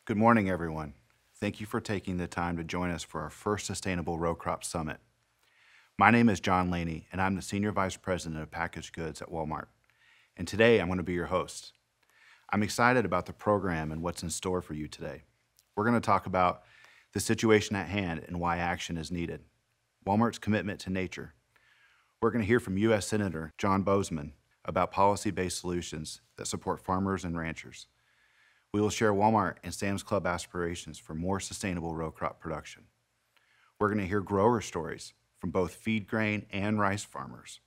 Good morning, everyone. Thank you for taking the time to join us for our first Sustainable Row Crop Summit. My name is John Laney, and I'm the Senior Vice President of Packaged Goods at Walmart. And today, I'm going to be your host. I'm excited about the program and what's in store for you today. We're going to talk about the situation at hand and why action is needed, Walmart's commitment to nature. We're going to hear from U.S. Senator John Bozeman about policy-based solutions that support farmers and ranchers. We will share Walmart and Sam's Club aspirations for more sustainable row crop production. We're going to hear grower stories from both feed grain and rice farmers.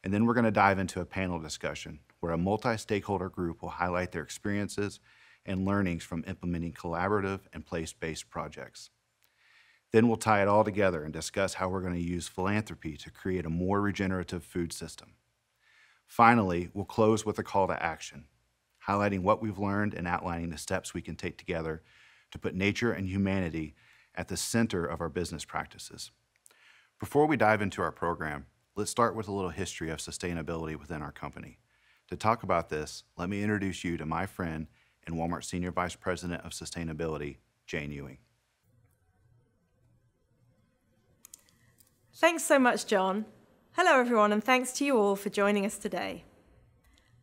And then we're going to dive into a panel discussion where a multi-stakeholder group will highlight their experiences and learnings from implementing collaborative and place-based projects. Then we'll tie it all together and discuss how we're going to use philanthropy to create a more regenerative food system. Finally, we'll close with a call to action, highlighting what we've learned and outlining the steps we can take together to put nature and humanity at the center of our business practices. Before we dive into our program, let's start with a little history of sustainability within our company. To talk about this, let me introduce you to my friend and Walmart Senior Vice President of Sustainability, Jane Ewing. Thanks so much, John. Hello, everyone, and thanks to you all for joining us today.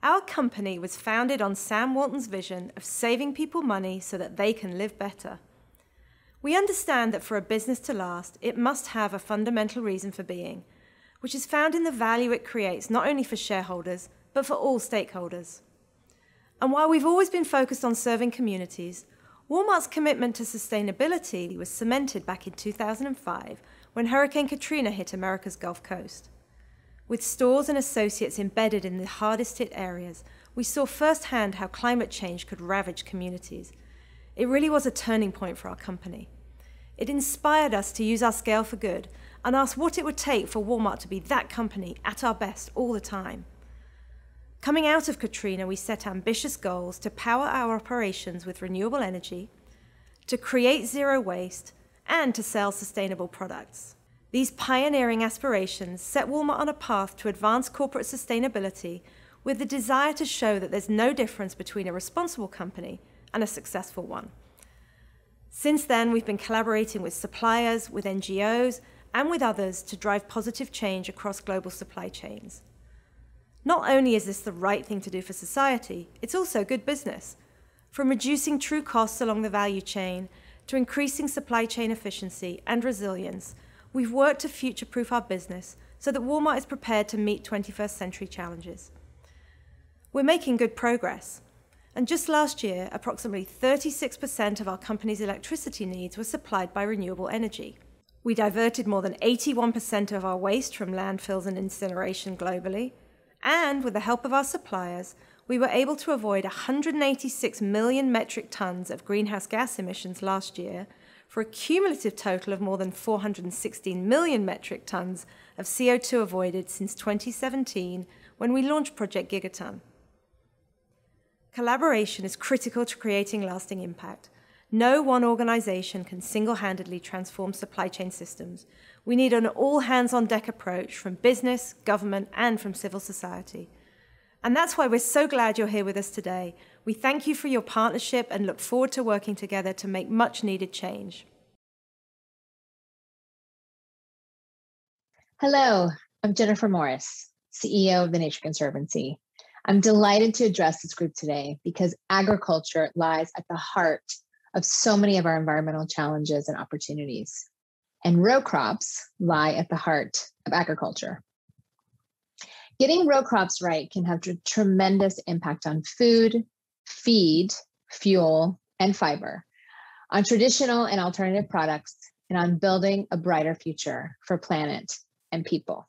Our company was founded on Sam Walton's vision of saving people money so that they can live better. We understand that for a business to last, it must have a fundamental reason for being, which is found in the value it creates not only for shareholders, but for all stakeholders. And while we've always been focused on serving communities, Walmart's commitment to sustainability was cemented back in 2005 when Hurricane Katrina hit America's Gulf Coast. With stores and associates embedded in the hardest hit areas, we saw firsthand how climate change could ravage communities. It really was a turning point for our company. It inspired us to use our scale for good and ask what it would take for Walmart to be that company at our best all the time. Coming out of Katrina, we set ambitious goals to power our operations with renewable energy, to create zero waste, and to sell sustainable products. These pioneering aspirations set Walmart on a path to advance corporate sustainability with the desire to show that there's no difference between a responsible company and a successful one. Since then, we've been collaborating with suppliers, with NGOs, and with others to drive positive change across global supply chains. Not only is this the right thing to do for society, it's also good business. From reducing true costs along the value chain to increasing supply chain efficiency and resilience, we've worked to future-proof our business so that Walmart is prepared to meet 21st century challenges. We're making good progress. And just last year, approximately 36% of our company's electricity needs were supplied by renewable energy. We diverted more than 81% of our waste from landfills and incineration globally. And with the help of our suppliers, we were able to avoid 186 million metric tons of greenhouse gas emissions last year, for a cumulative total of more than 416 million metric tons of CO2 avoided since 2017, when we launched Project Gigaton. Collaboration is critical to creating lasting impact. No one organization can single-handedly transform supply chain systems. We need an all-hands-on-deck approach from business, government, and from civil society. And that's why we're so glad you're here with us today. We thank you for your partnership and look forward to working together to make much-needed change. Hello, I'm Jennifer Morris, CEO of the Nature Conservancy. I'm delighted to address this group today because agriculture lies at the heart of so many of our environmental challenges and opportunities. And row crops lie at the heart of agriculture. Getting row crops right can have a tremendous impact on food, feed, fuel, and fiber, on traditional and alternative products, and on building a brighter future for planet and people.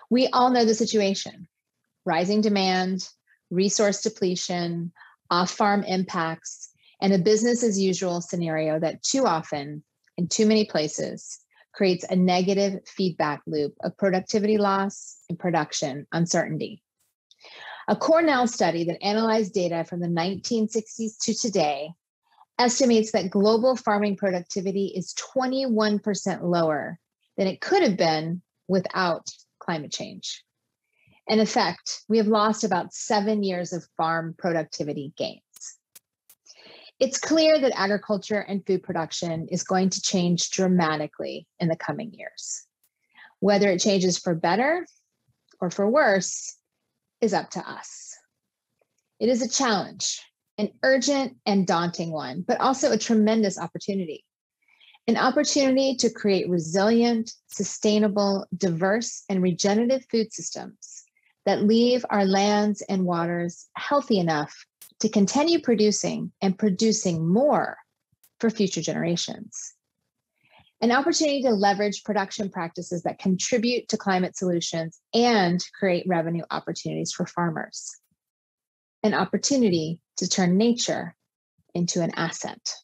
We all know the situation: rising demand, resource depletion, off-farm impacts, and a business as usual scenario that too often, in too many places, creates a negative feedback loop of productivity loss and production uncertainty. A Cornell study that analyzed data from the 1960s to today estimates that global farming productivity is 21% lower than it could have been without climate change. In effect, we have lost about 7 years of farm productivity gains. It's clear that agriculture and food production is going to change dramatically in the coming years. Whether it changes for better or for worse is up to us. It is a challenge, an urgent and daunting one, but also a tremendous opportunity. An opportunity to create resilient, sustainable, diverse, and regenerative food systems that leave our lands and waters healthy enough to continue producing and producing more for future generations. An opportunity to leverage production practices that contribute to climate solutions and create revenue opportunities for farmers. An opportunity to turn nature into an asset.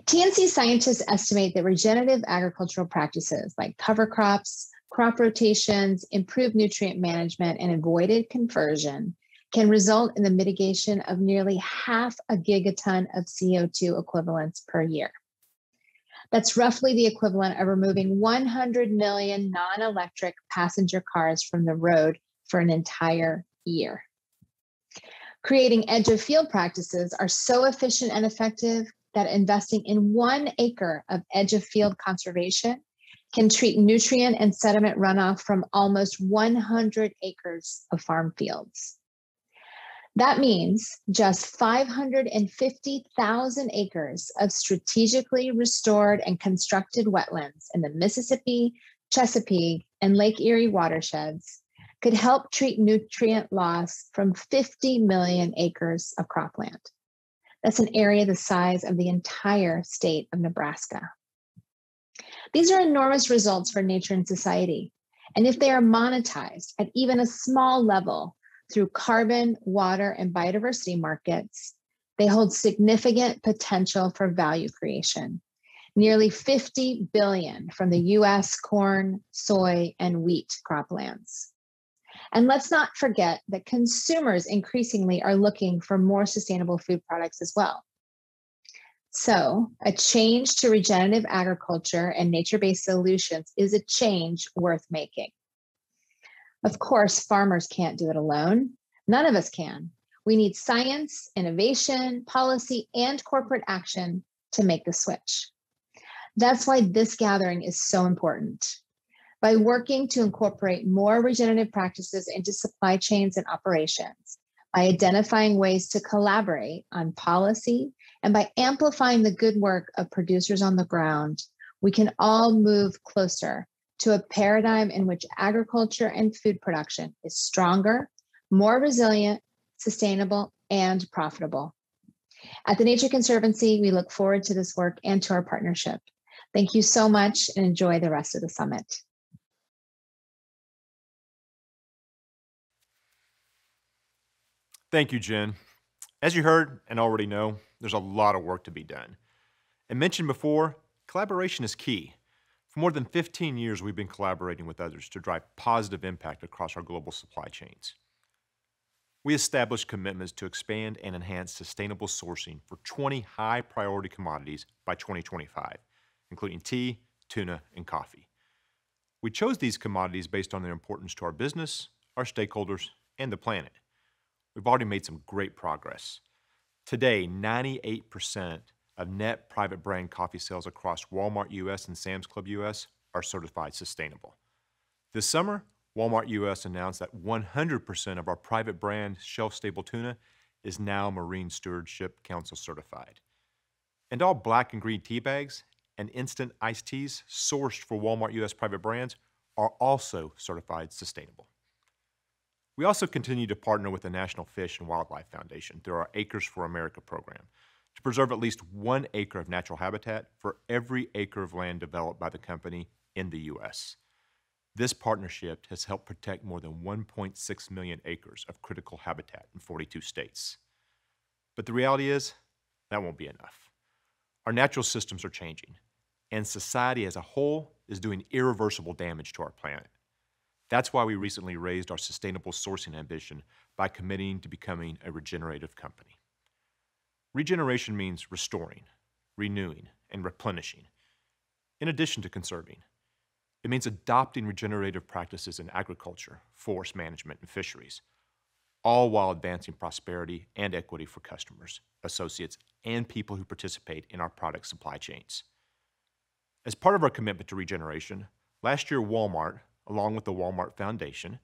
TNC scientists estimate that regenerative agricultural practices like cover crops, crop rotations, improved nutrient management, and avoided conversion can result in the mitigation of nearly 0.5 gigaton of CO2 equivalents per year. That's roughly the equivalent of removing 100 million non-electric passenger cars from the road for an entire year. Creating edge-of-field practices are so efficient and effective that investing in 1 acre of edge-of-field conservation can treat nutrient and sediment runoff from almost 100 acres of farm fields. That means just 550,000 acres of strategically restored and constructed wetlands in the Mississippi, Chesapeake, and Lake Erie watersheds could help treat nutrient loss from 50 million acres of cropland. That's an area the size of the entire state of Nebraska. These are enormous results for nature and society. And if they are monetized at even a small level through carbon, water, and biodiversity markets, they hold significant potential for value creation. Nearly 50 billion from the US corn, soy, and wheat croplands. And let's not forget that consumers increasingly are looking for more sustainable food products as well. So a change to regenerative agriculture and nature-based solutions is a change worth making. Of course, farmers can't do it alone. None of us can. We need science, innovation, policy, and corporate action to make the switch. That's why this gathering is so important. By working to incorporate more regenerative practices into supply chains and operations, by identifying ways to collaborate on policy, and by amplifying the good work of producers on the ground, we can all move closer to a paradigm in which agriculture and food production is stronger, more resilient, sustainable, and profitable. At the Nature Conservancy, we look forward to this work and to our partnership. Thank you so much and enjoy the rest of the summit. Thank you, Jen. As you heard and already know, there's a lot of work to be done. And mentioned before, collaboration is key. For more than 15 years, we've been collaborating with others to drive positive impact across our global supply chains. We established commitments to expand and enhance sustainable sourcing for 20 high-priority commodities by 2025, including tea, tuna, and coffee. We chose these commodities based on their importance to our business, our stakeholders, and the planet. We've already made some great progress. Today, 98% of net private brand coffee sales across Walmart US and Sam's Club US are certified sustainable. This summer, Walmart US announced that 100% of our private brand shelf-stable tuna is now Marine Stewardship Council certified. And all black and green tea bags and instant iced teas sourced for Walmart US private brands are also certified sustainable. We also continue to partner with the National Fish and Wildlife Foundation through our Acres for America program to preserve at least 1 acre of natural habitat for every acre of land developed by the company in the U.S. This partnership has helped protect more than 1.6 million acres of critical habitat in 42 states. But the reality is, that won't be enough. Our natural systems are changing, and society as a whole is doing irreversible damage to our planet. That's why we recently raised our sustainable sourcing ambition by committing to becoming a regenerative company. Regeneration means restoring, renewing, and replenishing, in addition to conserving. It means adopting regenerative practices in agriculture, forest management, and fisheries, all while advancing prosperity and equity for customers, associates, and people who participate in our product supply chains. As part of our commitment to regeneration, last year Walmart, along with the Walmart Foundation,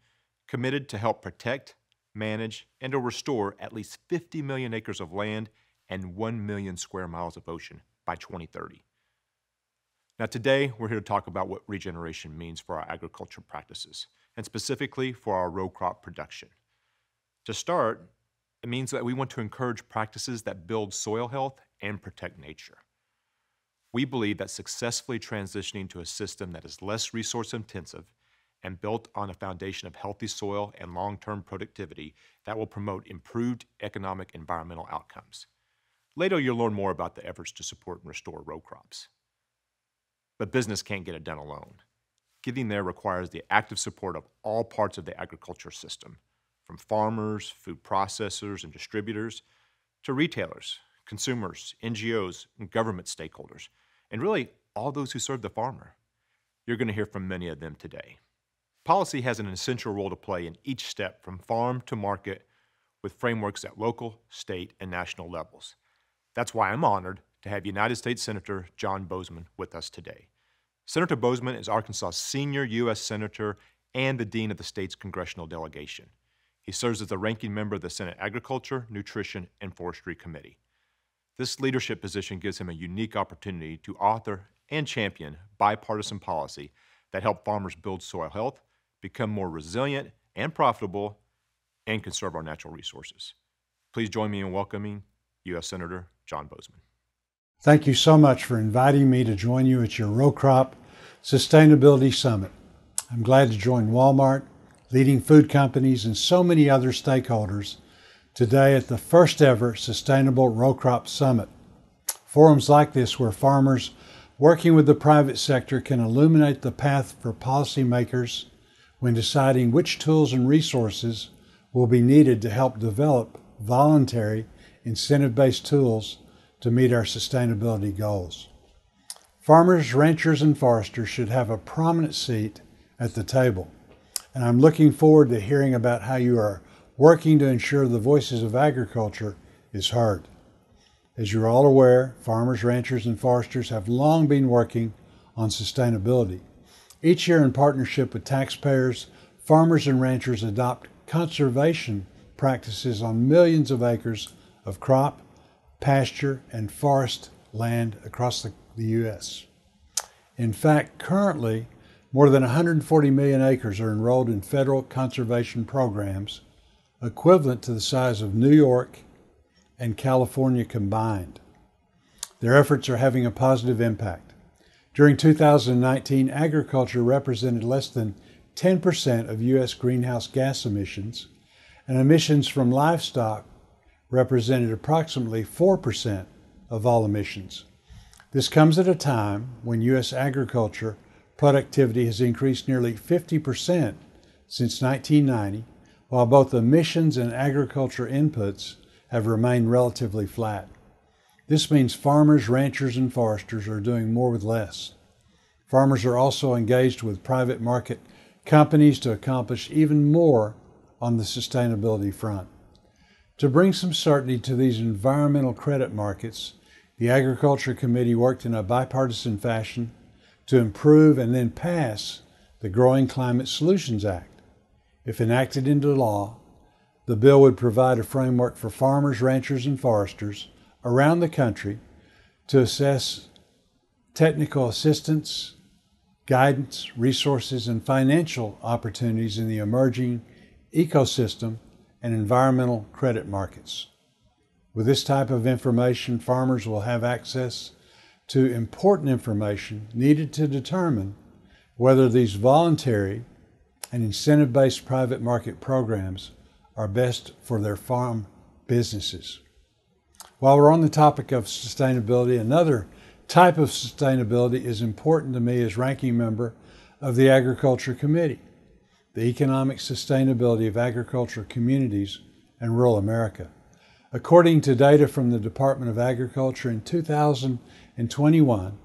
committed to help protect, manage, and to restore at least 50 million acres of land and 1 million square miles of ocean by 2030. Now today, we're here to talk about what regeneration means for our agriculture practices, and specifically for our row crop production. To start, it means that we want to encourage practices that build soil health and protect nature. We believe that successfully transitioning to a system that is less resource intensive and built on a foundation of healthy soil and long-term productivity that will promote improved economic and environmental outcomes. Later, you'll learn more about the efforts to support and restore row crops. But business can't get it done alone. Getting there requires the active support of all parts of the agriculture system, from farmers, food processors, and distributors, to retailers, consumers, NGOs, and government stakeholders, and really all those who serve the farmer. You're going to hear from many of them today. Policy has an essential role to play in each step from farm to market with frameworks at local, state, and national levels. That's why I'm honored to have United States Senator John Bozeman with us today. Senator Bozeman is Arkansas's senior U.S. Senator and the Dean of the state's congressional delegation. He serves as the ranking member of the Senate Agriculture, Nutrition, and Forestry Committee. This leadership position gives him a unique opportunity to author and champion bipartisan policy that help farmers build soil health, become more resilient and profitable, and conserve our natural resources. Please join me in welcoming U.S. Senator John Bozeman. Thank you so much for inviting me to join you at your Row Crop Sustainability Summit. I'm glad to join Walmart, leading food companies, and so many other stakeholders today at the first ever Sustainable Row Crop Summit. Forums like this where farmers working with the private sector can illuminate the path for policymakers when deciding which tools and resources will be needed to help develop voluntary incentive-based tools to meet our sustainability goals. Farmers, ranchers, and foresters should have a prominent seat at the table, and I'm looking forward to hearing about how you are working to ensure the voices of agriculture is heard. As you're all aware, farmers, ranchers, and foresters have long been working on sustainability. Each year, in partnership with taxpayers, farmers and ranchers adopt conservation practices on millions of acres of crop, pasture, and forest land across the U.S. In fact, currently, more than 140 million acres are enrolled in federal conservation programs, equivalent to the size of New York and California combined. Their efforts are having a positive impact. During 2019, agriculture represented less than 10% of U.S. greenhouse gas emissions, and emissions from livestock represented approximately 4% of all emissions. This comes at a time when U.S. agriculture productivity has increased nearly 50% since 1990, while both emissions and agriculture inputs have remained relatively flat. This means farmers, ranchers, and foresters are doing more with less. Farmers are also engaged with private market companies to accomplish even more on the sustainability front. To bring some certainty to these environmental credit markets, the Agriculture Committee worked in a bipartisan fashion to improve and then pass the Growing Climate Solutions Act. If enacted into law, the bill would provide a framework for farmers, ranchers, and foresters around the country to assess technical assistance, guidance, resources, and financial opportunities in the emerging ecosystem and environmental credit markets. With this type of information, farmers will have access to important information needed to determine whether these voluntary and incentive-based private market programs are best for their farm businesses. While we're on the topic of sustainability, another type of sustainability is important to me as ranking member of the Agriculture Committee: the economic sustainability of agricultural communities in rural America. According to data from the Department of Agriculture in 2021,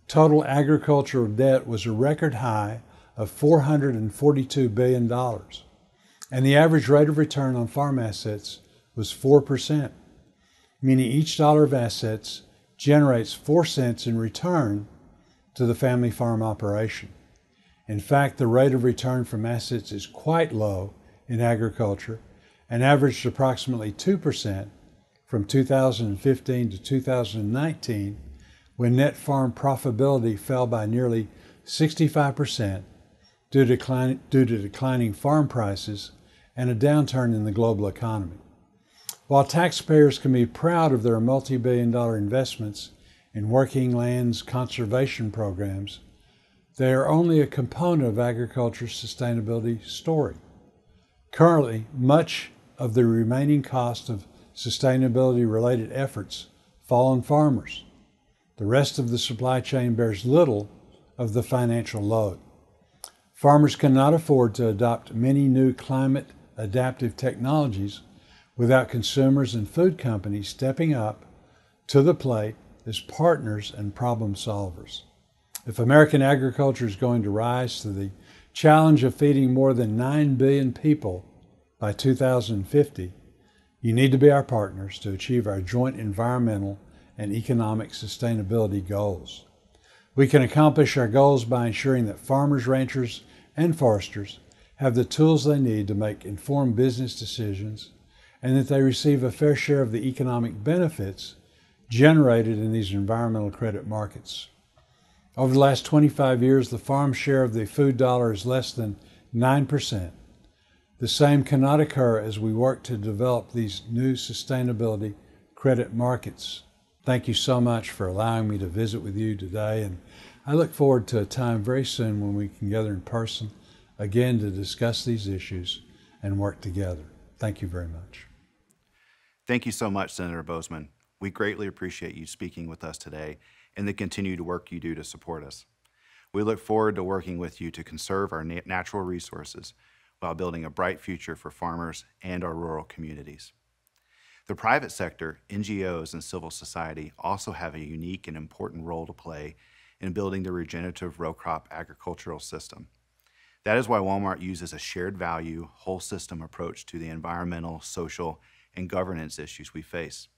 total agricultural debt was a record high of $442 billion. and the average rate of return on farm assets was 4%, meaning each dollar of assets generates 4 cents in return to the family farm operation. In fact, the rate of return from assets is quite low in agriculture and averaged approximately 2% from 2015 to 2019, when net farm profitability fell by nearly 65% due to declining farm prices and a downturn in the global economy. While taxpayers can be proud of their multi-billion-dollar investments in working lands conservation programs, they are only a component of agriculture's sustainability story. Currently, much of the remaining cost of sustainability-related efforts fall on farmers. The rest of the supply chain bears little of the financial load. Farmers cannot afford to adopt many new climate-adaptive technologies without consumers and food companies stepping up to the plate as partners and problem solvers. If American agriculture is going to rise to the challenge of feeding more than 9 billion people by 2050, you need to be our partners to achieve our joint environmental and economic sustainability goals. We can accomplish our goals by ensuring that farmers, ranchers, and foresters have the tools they need to make informed business decisions and that they receive a fair share of the economic benefits generated in these environmental credit markets. Over the last 25 years, the farm share of the food dollar is less than 9%. The same cannot occur as we work to develop these new sustainability credit markets. Thank you so much for allowing me to visit with you today, and I look forward to a time very soon when we can gather in person again to discuss these issues and work together. Thank you very much. Thank you so much, Senator Bozeman. We greatly appreciate you speaking with us today and the continued work you do to support us. We look forward to working with you to conserve our natural resources while building a bright future for farmers and our rural communities. The private sector, NGOs, and civil society also have a unique and important role to play in building the regenerative row crop agricultural system. That is why Walmart uses a shared value, whole system approach to the environmental, social, and governance issues we face.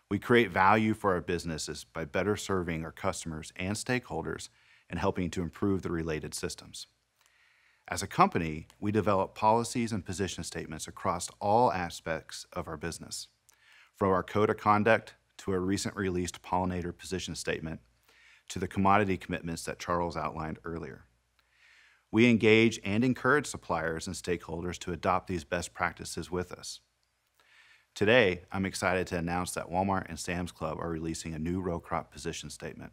We create value for our businesses by better serving our customers and stakeholders and helping to improve the related systems. As a company, we develop policies and position statements across all aspects of our business, from our code of conduct to a recent released pollinator position statement to the commodity commitments that Charles outlined earlier. We engage and encourage suppliers and stakeholders to adopt these best practices with us. Today, I'm excited to announce that Walmart and Sam's Club are releasing a new row crop position statement.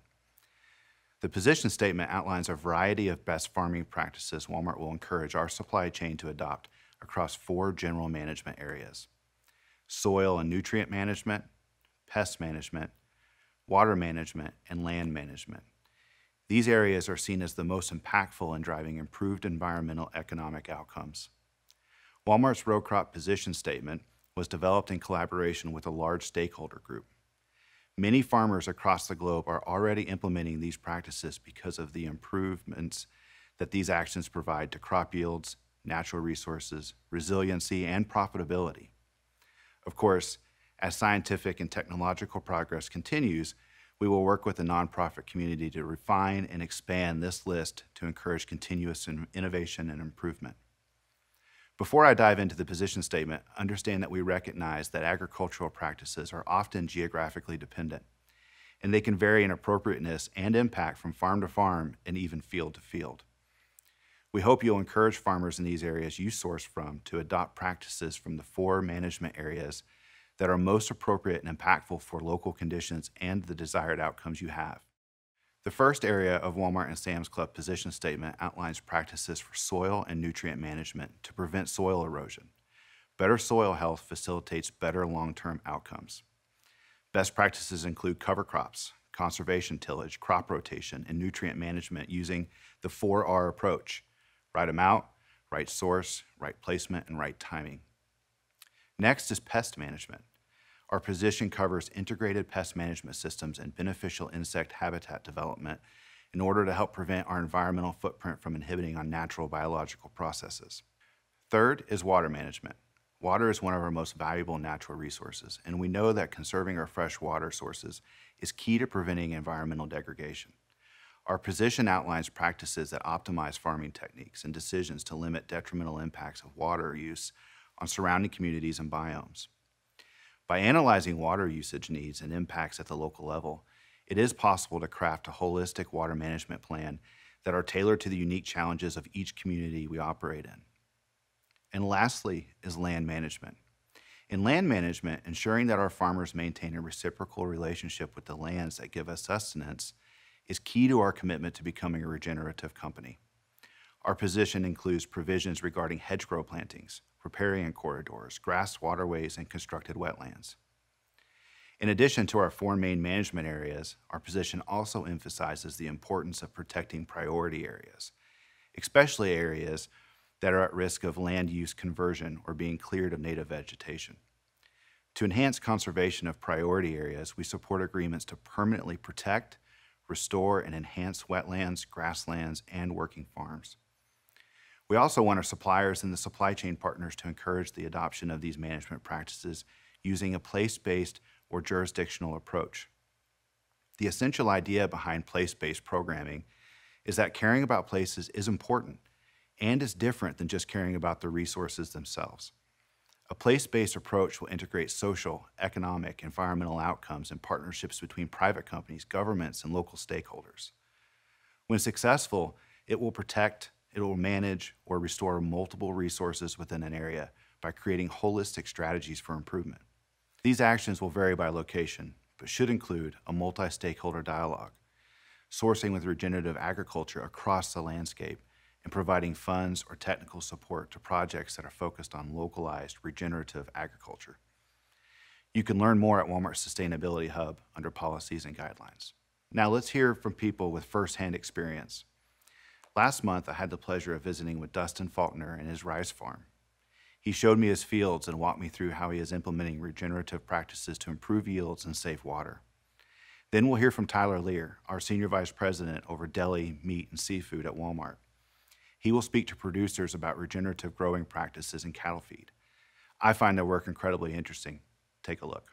The position statement outlines a variety of best farming practices Walmart will encourage our supply chain to adopt across 4 general management areas: soil and nutrient management, pest management, water management, and land management. These areas are seen as the most impactful in driving improved environmental economic outcomes. Walmart's row crop position statement was developed in collaboration with a large stakeholder group. Many farmers across the globe are already implementing these practices because of the improvements that these actions provide to crop yields, natural resources, resiliency, and profitability. Of course, as scientific and technological progress continues, we will work with the nonprofit community to refine and expand this list to encourage continuous innovation and improvement. Before I dive into the position statement, understand that we recognize that agricultural practices are often geographically dependent, and they can vary in appropriateness and impact from farm to farm and even field to field. We hope you'll encourage farmers in these areas you source from to adopt practices from the 4 management areas that are most appropriate and impactful for local conditions and the desired outcomes you have. The first area of Walmart and Sam's Club position statement outlines practices for soil and nutrient management to prevent soil erosion. Better soil health facilitates better long-term outcomes. Best practices include cover crops, conservation tillage, crop rotation, and nutrient management using the 4R approach: right amount, right source, right placement, and right timing. Next is pest management. Our position covers integrated pest management systems and beneficial insect habitat development in order to help prevent our environmental footprint from inhibiting on natural biological processes. Third is water management. Water is one of our most valuable natural resources, and we know that conserving our fresh water sources is key to preventing environmental degradation. Our position outlines practices that optimize farming techniques and decisions to limit detrimental impacts of water use on surrounding communities and biomes. By analyzing water usage needs and impacts at the local level, it is possible to craft a holistic water management plan that are tailored to the unique challenges of each community we operate in. And lastly is land management. In land management, ensuring that our farmers maintain a reciprocal relationship with the lands that give us sustenance is key to our commitment to becoming a regenerative company. Our position includes provisions regarding hedgerow plantings, riparian corridors, grass waterways, and constructed wetlands. In addition to our four main management areas, our position also emphasizes the importance of protecting priority areas, especially areas that are at risk of land use conversion or being cleared of native vegetation. To enhance conservation of priority areas, we support agreements to permanently protect, restore, and enhance wetlands, grasslands, and working farms. We also want our suppliers and the supply chain partners to encourage the adoption of these management practices using a place-based or jurisdictional approach. The essential idea behind place-based programming is that caring about places is important and is different than just caring about the resources themselves. A place-based approach will integrate social, economic, environmental outcomes and partnerships between private companies, governments, and local stakeholders. When successful, it will protect, it will manage, or restore multiple resources within an area by creating holistic strategies for improvement. These actions will vary by location, but should include a multi-stakeholder dialogue, sourcing with regenerative agriculture across the landscape, and providing funds or technical support to projects that are focused on localized regenerative agriculture. You can learn more at Walmart's Sustainability Hub under Policies and Guidelines. Now let's hear from people with firsthand experience. Last month, I had the pleasure of visiting with Dustin Faulkner and his rice farm. He showed me his fields and walked me through how he is implementing regenerative practices to improve yields and save water. Then we'll hear from Tyler Lear, our Senior Vice President over deli, meat, and seafood at Walmart. He will speak to producers about regenerative growing practices in cattle feed. I find their work incredibly interesting. Take a look.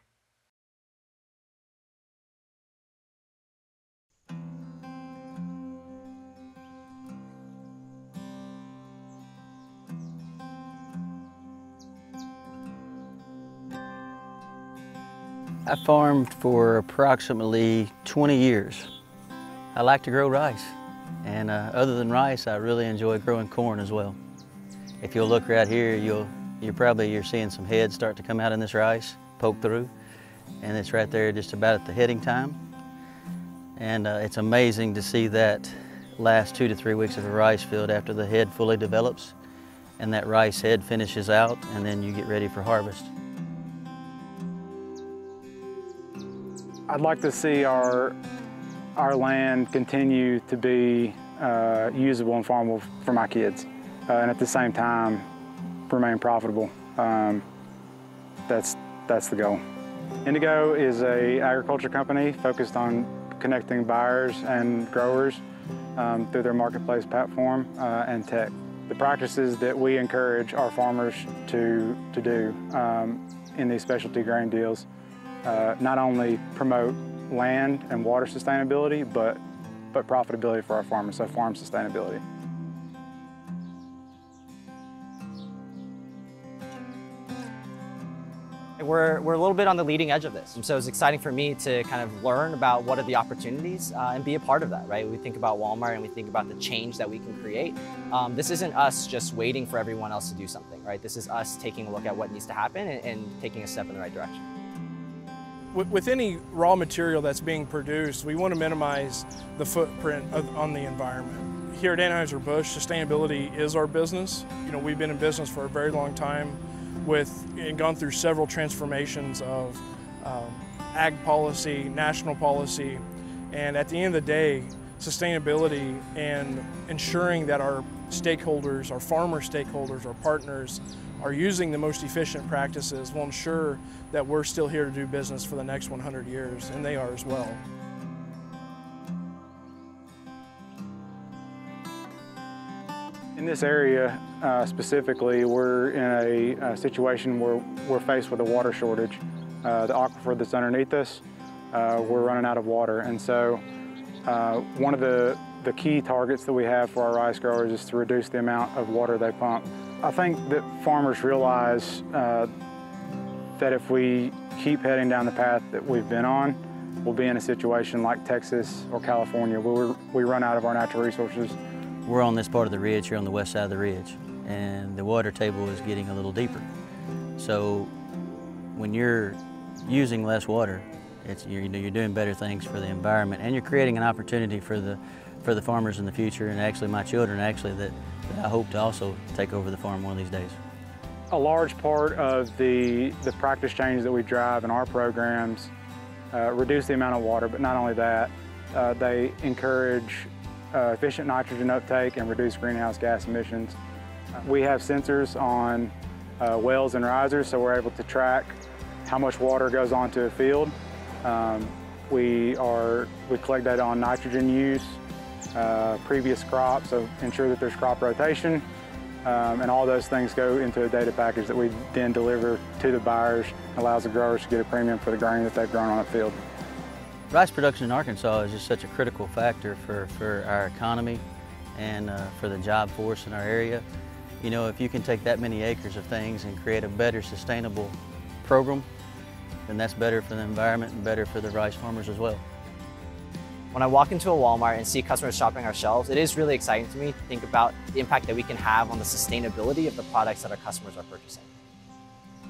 I farmed for approximately 20 years. I like to grow rice, and other than rice, I really enjoy growing corn as well. If you'll look right here, you're seeing some heads start to come out in this rice, poke through, and it's right there just about at the heading time. And it's amazing to see that last 2 to 3 weeks of a rice field after the head fully develops, and that rice head finishes out, and then you get ready for harvest. I'd like to see our land continue to be usable and farmable for my kids, and at the same time remain profitable. That's the goal. Indigo is an agriculture company focused on connecting buyers and growers through their marketplace platform and tech. The practices that we encourage our farmers to do in these specialty grain deals not only promote land and water sustainability, but profitability for our farmers, so farm sustainability. We're a little bit on the leading edge of this. And so it's exciting for me to kind of learn about what are the opportunities and be a part of that, right? We think about Walmart and we think about the change that we can create. This isn't us just waiting for everyone else to do something, right? This is us taking a look at what needs to happen and taking a step in the right direction. With any raw material that's being produced, we want to minimize the footprint on the environment. Here at Anheuser-Busch, sustainability is our business. You know, we've been in business for a very long time and gone through several transformations of ag policy, national policy, and at the end of the day, sustainability and ensuring that our stakeholders, our farmer stakeholders, our partners, are using the most efficient practices will ensure that we're still here to do business for the next 100 years, and they are as well. In this area specifically, we're in a situation where we're faced with a water shortage. The aquifer that's underneath us, we're running out of water. And so one of the key targets that we have for our rice growers is to reduce the amount of water they pump. I think that farmers realize that if we keep heading down the path that we've been on, we'll be in a situation like Texas or California where we run out of our natural resources. We're on this part of the ridge here on the west side of the ridge, and the water table is getting a little deeper. So when you're using less water, you're doing better things for the environment, and you're creating an opportunity for the farmers in the future, and actually my children that I hope to also take over the farm one of these days. A large part of the practice change that we drive in our programs reduce the amount of water, but not only that, they encourage efficient nitrogen uptake and reduce greenhouse gas emissions. We have sensors on wells and risers, so we're able to track how much water goes onto a field. We collect data on nitrogen use, previous crops, so ensure that there's crop rotation, and all those things go into a data package that we then deliver to the buyers, allows the growers to get a premium for the grain that they've grown on the field. Rice production in Arkansas is just such a critical factor for our economy and for the job force in our area. You know, if you can take that many acres of things and create a better sustainable program, then that's better for the environment and better for the rice farmers as well. When I walk into a Walmart and see customers shopping our shelves, it is really exciting to me to think about the impact that we can have on the sustainability of the products that our customers are purchasing.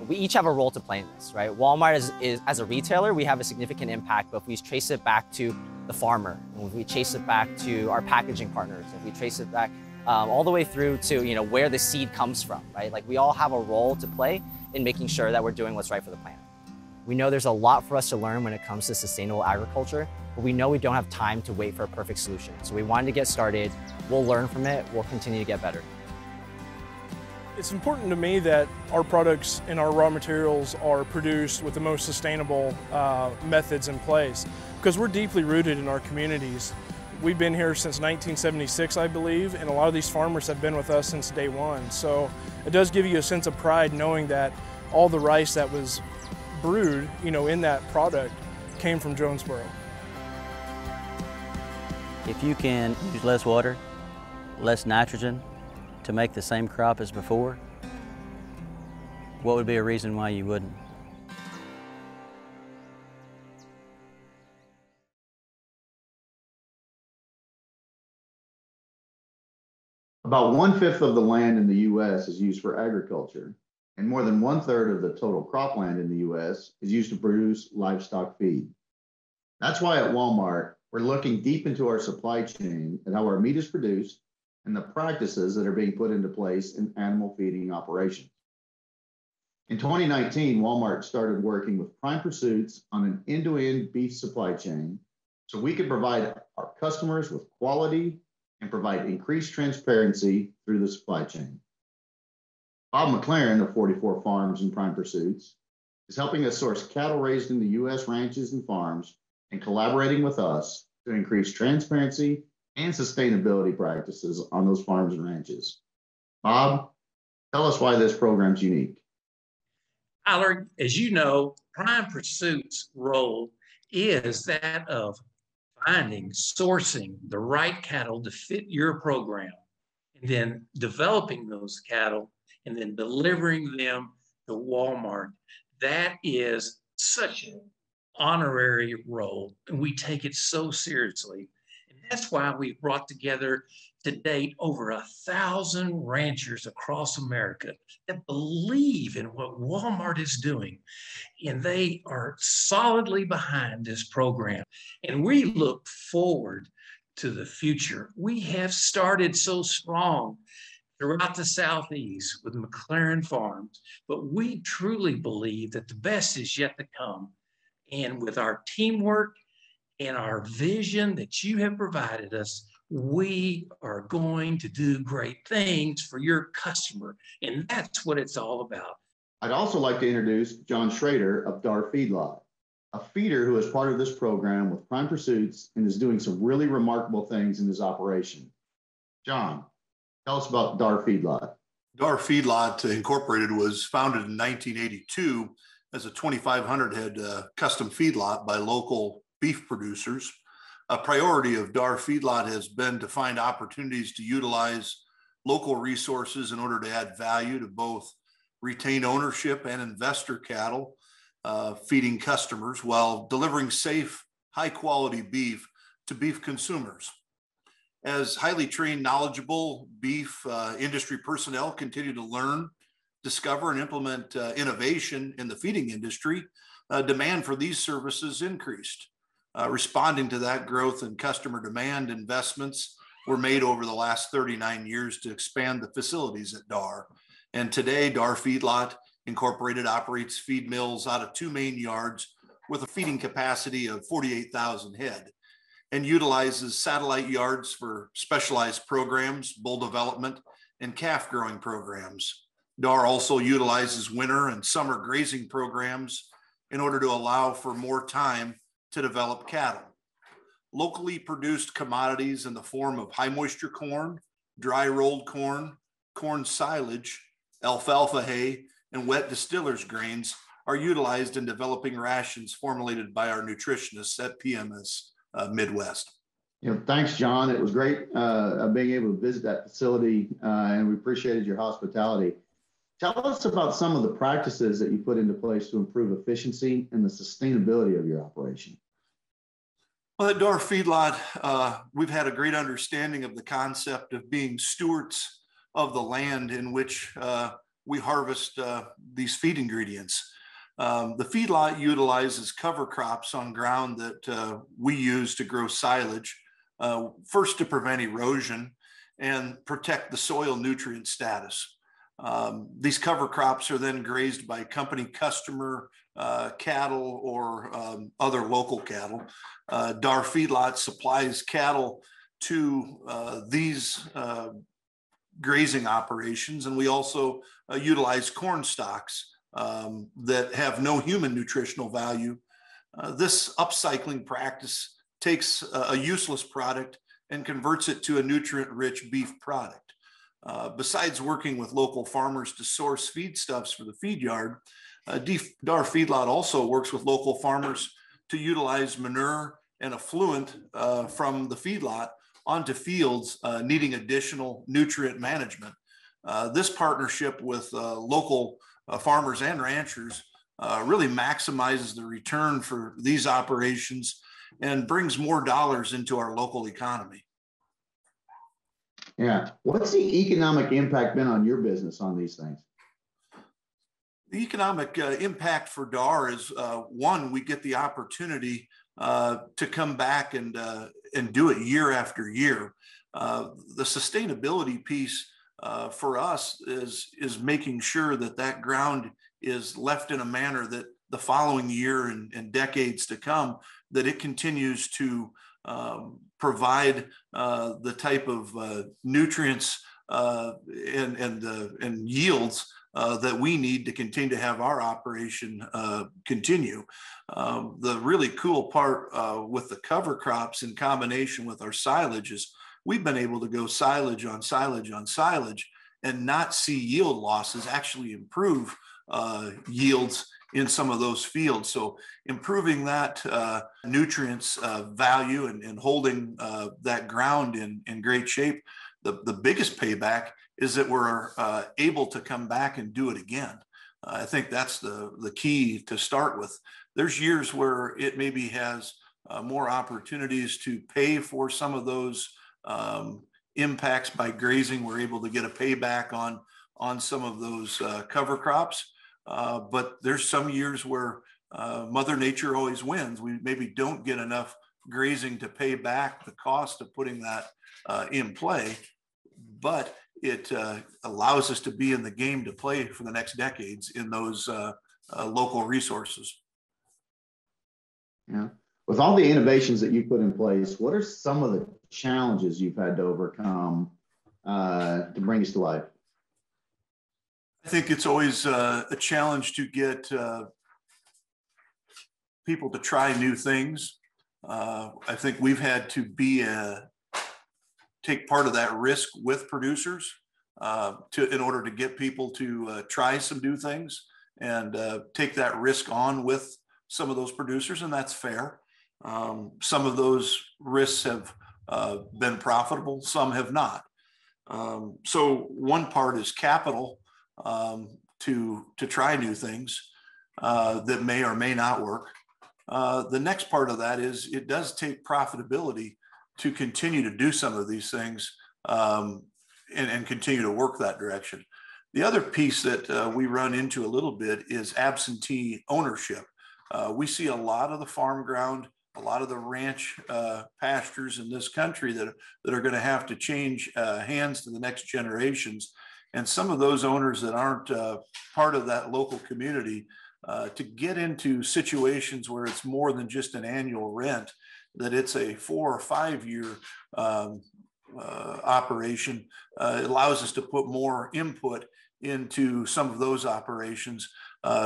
We each have a role to play in this, right? Walmart is as a retailer, we have a significant impact, but if we trace it back to the farmer, and if we trace it back to our packaging partners, if we trace it back all the way through to where the seed comes from, right? Like we all have a role to play in making sure that we're doing what's right for the planet. We know there's a lot for us to learn when it comes to sustainable agriculture, but we know we don't have time to wait for a perfect solution. So we wanted to get started, we'll learn from it, we'll continue to get better. It's important to me that our products and our raw materials are produced with the most sustainable methods in place, because we're deeply rooted in our communities. We've been here since 1976, I believe, and a lot of these farmers have been with us since day one. So it does give you a sense of pride knowing that all the rice that was brewed, in that product came from Jonesboro. If you can use less water, less nitrogen to make the same crop as before, what would be a reason why you wouldn't? About 1/5 of the land in the U.S. is used for agriculture, and more than 1/3 of the total cropland in the U.S. is used to produce livestock feed. That's why at Walmart, we're looking deep into our supply chain and how our meat is produced and the practices that are being put into place in animal feeding operations. In 2019, Walmart started working with Prime Pursuits on an end-to-end beef supply chain so we could provide our customers with quality and provide increased transparency through the supply chain. Bob Mclaughlin of 44 Farms and Prime Pursuits is helping us source cattle raised in the U.S. ranches and farms and collaborating with us to increase transparency and sustainability practices on those farms and ranches. Bob, tell us why this program's unique. Allard, as you know, Prime Pursuit's role is that of finding, sourcing the right cattle to fit your program, and then developing those cattle and then delivering them to Walmart. That is such an honorary role, and we take it so seriously. And that's why we've brought together to date over 1,000 ranchers across America that believe in what Walmart is doing, and they are solidly behind this program. And we look forward to the future. We have started so strong throughout the Southeast with Mclaughlin Farms, but we truly believe that the best is yet to come. And with our teamwork and our vision that you have provided us, we are going to do great things for your customer. And that's what it's all about. I'd also like to introduce John Schroeder of Dar Feedlot, a feeder who is part of this program with Prime Pursuits and is doing some really remarkable things in his operation. John, Tell us about Dar Feedlot. Dar Feedlot Incorporated was founded in 1982 as a 2,500 head custom feedlot by local beef producers. A priority of Dar Feedlot has been to find opportunities to utilize local resources in order to add value to both retain ownership and investor cattle, feeding customers while delivering safe, high quality beef to beef consumers. As highly trained, knowledgeable beef industry personnel continue to learn, discover, and implement innovation in the feeding industry, demand for these services increased. Responding to that growth in customer demand, investments were made over the last 39 years to expand the facilities at Dar. And today, Dar Feedlot Incorporated operates feed mills out of 2 main yards with a feeding capacity of 48,000 head and utilizes satellite yards for specialized programs, bull development, and calf growing programs. Dar also utilizes winter and summer grazing programs in order to allow for more time to develop cattle. Locally produced commodities in the form of high moisture corn, dry rolled corn, corn silage, alfalfa hay, and wet distillers grains are utilized in developing rations formulated by our nutritionists at PMS Midwest. Thanks, John. It was great being able to visit that facility, and we appreciated your hospitality. Tell us about some of the practices that you put into place to improve efficiency and the sustainability of your operation. Well, at Dar Feedlot, we've had a great understanding of the concept of being stewards of the land in which we harvest these feed ingredients. The feedlot utilizes cover crops on ground that we use to grow silage, first to prevent erosion and protect the soil nutrient status. These cover crops are then grazed by company customer cattle or other local cattle. Dar Feedlot supplies cattle to these grazing operations, and we also utilize corn stalks that have no human nutritional value. This upcycling practice takes a useless product and converts it to a nutrient-rich beef product. Besides working with local farmers to source feedstuffs for the feed yard, Dar Feedlot also works with local farmers to utilize manure and effluent from the feedlot onto fields needing additional nutrient management. This partnership with local farmers and ranchers really maximizes the return for these operations and brings more dollars into our local economy. Yeah. What's the economic impact been on your business on these things? The economic impact for Dar is one, we get the opportunity to come back and do it year after year. The sustainability piece for us is making sure that that ground is left in a manner that the following year and decades to come, that it continues to provide the type of nutrients and yields that we need to continue to have our operation continue. The really cool part with the cover crops in combination with our silage is we've been able to go silage on silage on silage and not see yield losses, actually improve yields in some of those fields. So improving that nutrients value and holding that ground in great shape, the biggest payback is that we're able to come back and do it again. I think that's the key to start with. There's years where it maybe has more opportunities to pay for some of those impacts by grazing. We're able to get a payback on some of those cover crops. But there's some years where Mother Nature always wins. We maybe don't get enough grazing to pay back the cost of putting that in play, but it allows us to be in the game to play for the next decades in those local resources. Yeah. With all the innovations that you put in place, what are some of the challenges you've had to overcome to bring us to life? I think it's always a challenge to get people to try new things. I think we've had to take part of that risk with producers in order to get people to try some new things and take that risk on with some of those producers, and that's fair. Some of those risks have been profitable, some have not. So one part is capital to try new things that may or may not work. The next part of that is it does take profitability to continue to do some of these things and continue to work that direction. The other piece that we run into a little bit is absentee ownership. We see a lot of the farm ground, a lot of the ranch pastures in this country that are going to have to change hands to the next generations. And some of those owners that aren't part of that local community to get into situations where it's more than just an annual rent, that it's a 4 or 5 year operation, it allows us to put more input into some of those operations,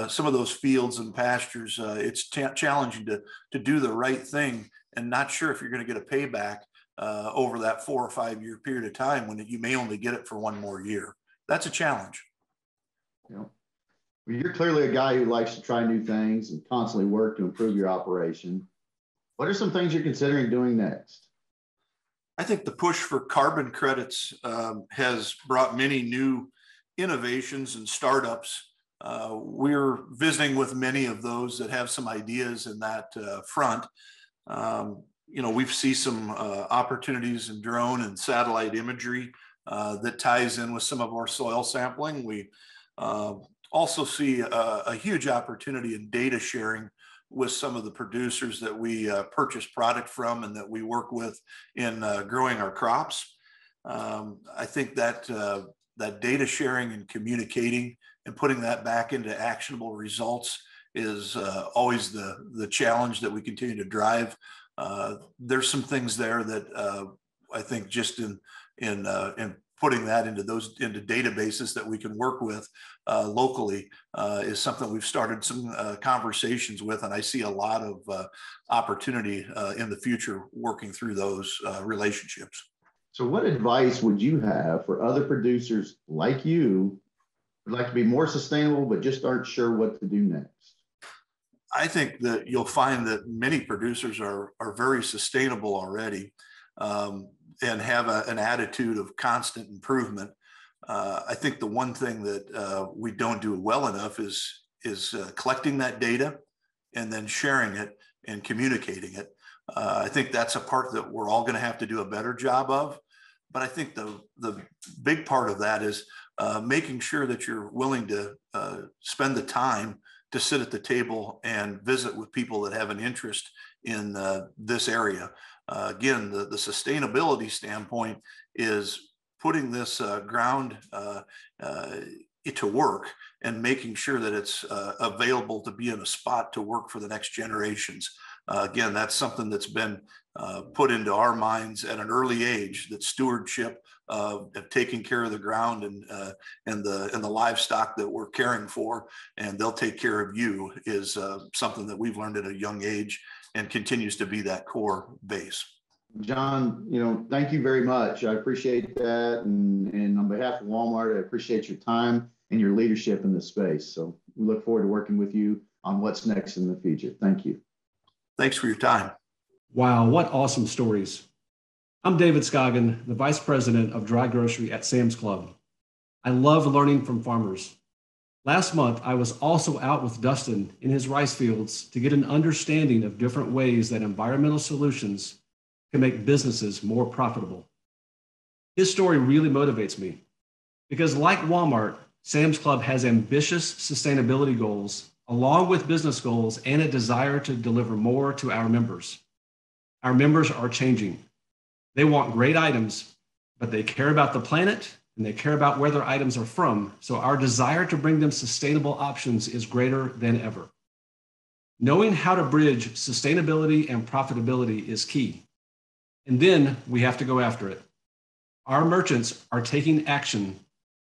some of those fields and pastures. It's challenging to do the right thing and not sure if you're going to get a payback over that 4 or 5 year period of time when you may only get it for 1 more year. That's a challenge. Yeah. Well, you're clearly a guy who likes to try new things and constantly work to improve your operation. What are some things you're considering doing next? I think the push for carbon credits has brought many new innovations and startups. We're visiting with many of those that have some ideas in that front. You know, we see some opportunities in drone and satellite imagery that ties in with some of our soil sampling. We also see a huge opportunity in data sharing with some of the producers that we purchase product from and that we work with in growing our crops. I think that that data sharing and communicating and putting that back into actionable results is always the challenge that we continue to drive. There's some things there that I think just in putting that into databases that we can work with locally is something we've started some conversations with, and I see a lot of opportunity in the future working through those relationships. So what advice would you have for other producers like you who'd like to be more sustainable but just aren't sure what to do next? I think that you'll find that many producers are very sustainable already and have an attitude of constant improvement. I think the one thing that we don't do well enough is collecting that data and then sharing it and communicating it. I think that's a part that we're all going to have to do a better job of. But I think the big part of that is making sure that you're willing to spend the time to sit at the table and visit with people that have an interest in this area. Again, the sustainability standpoint is putting this ground to work and making sure that it's available to be in a spot to work for the next generations. Again, that's something that's been put into our minds at an early age, that stewardship of taking care of the ground and the livestock that we're caring for, and they'll take care of you, is something that we've learned at a young age and continues to be that core base. John, thank you very much. I appreciate that. And on behalf of Walmart, I appreciate your time and your leadership in this space. So we look forward to working with you on what's next in the future. Thank you. Thanks for your time. Wow, what awesome stories. I'm David Scoggin, the Vice President of Dry Grocery at Sam's Club. I love learning from farmers. Last month, I was also out with Dustin in his rice fields to get an understanding of different ways that environmental solutions can make businesses more profitable. His story really motivates me because, like Walmart, Sam's Club has ambitious sustainability goals along with business goals and a desire to deliver more to our members. Our members are changing. They want great items, but they care about the planet and they care about where their items are from. So our desire to bring them sustainable options is greater than ever. Knowing how to bridge sustainability and profitability is key. And then we have to go after it. Our merchants are taking action,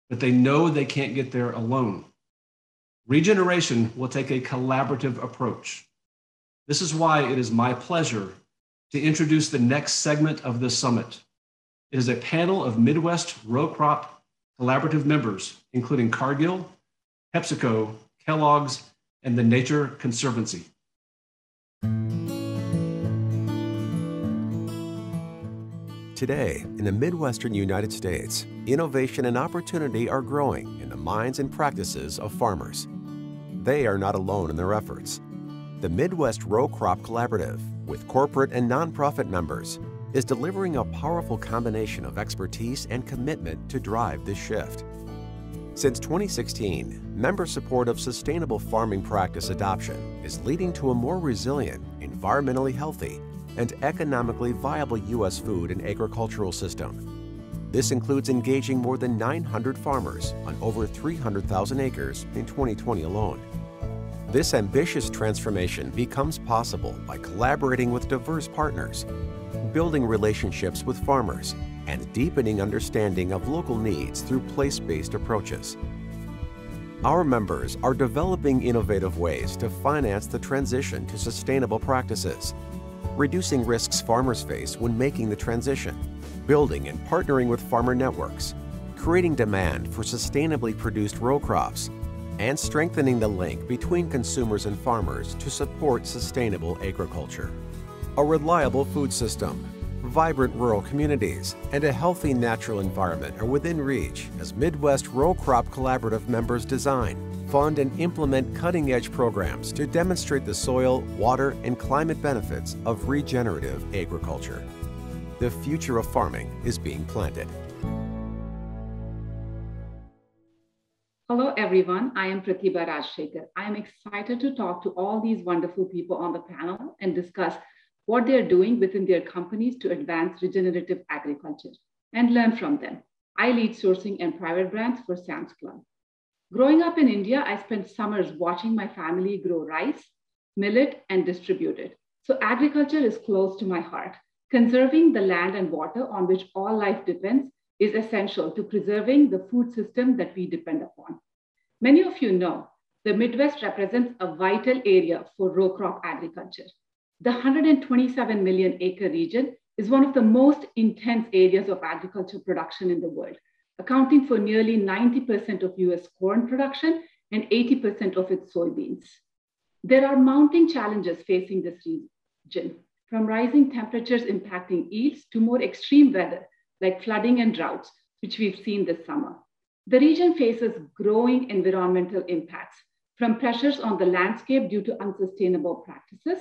but they know they can't get there alone. Regeneration will take a collaborative approach. This is why it is my pleasure to introduce the next segment of this summit, It is a panel of Midwest row crop collaborative members, including Cargill, PepsiCo, Kellogg's, and the Nature Conservancy. Today, in the Midwestern United States, innovation and opportunity are growing in the minds and practices of farmers. They are not alone in their efforts. The Midwest Row Crop Collaborative, with corporate and nonprofit members, is delivering a powerful combination of expertise and commitment to drive this shift. Since 2016, member support of sustainable farming practice adoption is leading to a more resilient, environmentally healthy, and economically viable U.S. food and agricultural system. This includes engaging more than 900 farmers on over 300,000 acres in 2020 alone. This ambitious transformation becomes possible by collaborating with diverse partners, building relationships with farmers, and deepening understanding of local needs through place-based approaches. Our members are developing innovative ways to finance the transition to sustainable practices, reducing risks farmers face when making the transition, building and partnering with farmer networks, creating demand for sustainably produced row crops, and strengthening the link between consumers and farmers to support sustainable agriculture. A reliable food system, vibrant rural communities, and a healthy natural environment are within reach as Midwest Row Crop Collaborative members design, fund, and implement cutting-edge programs to demonstrate the soil, water, and climate benefits of regenerative agriculture. The future of farming is being planted. Hello, everyone. I am Pratibha Rajshekhar. I am excited to talk to all these wonderful people on the panel and discuss what they're doing within their companies to advance regenerative agriculture and learn from them. I lead sourcing and private brands for Sam's Club. Growing up in India, I spent summers watching my family grow rice, millet, and distribute it. So agriculture is close to my heart. Conserving the land and water on which all life depends is essential to preserving the food system that we depend upon. Many of you know the Midwest represents a vital area for row crop agriculture. The 127 million acre region is one of the most intense areas of agriculture production in the world, accounting for nearly 90% of US corn production and 80% of its soybeans. There are mounting challenges facing this region, from rising temperatures impacting yields to more extreme weather like flooding and droughts, which we've seen this summer. The region faces growing environmental impacts, from pressures on the landscape due to unsustainable practices,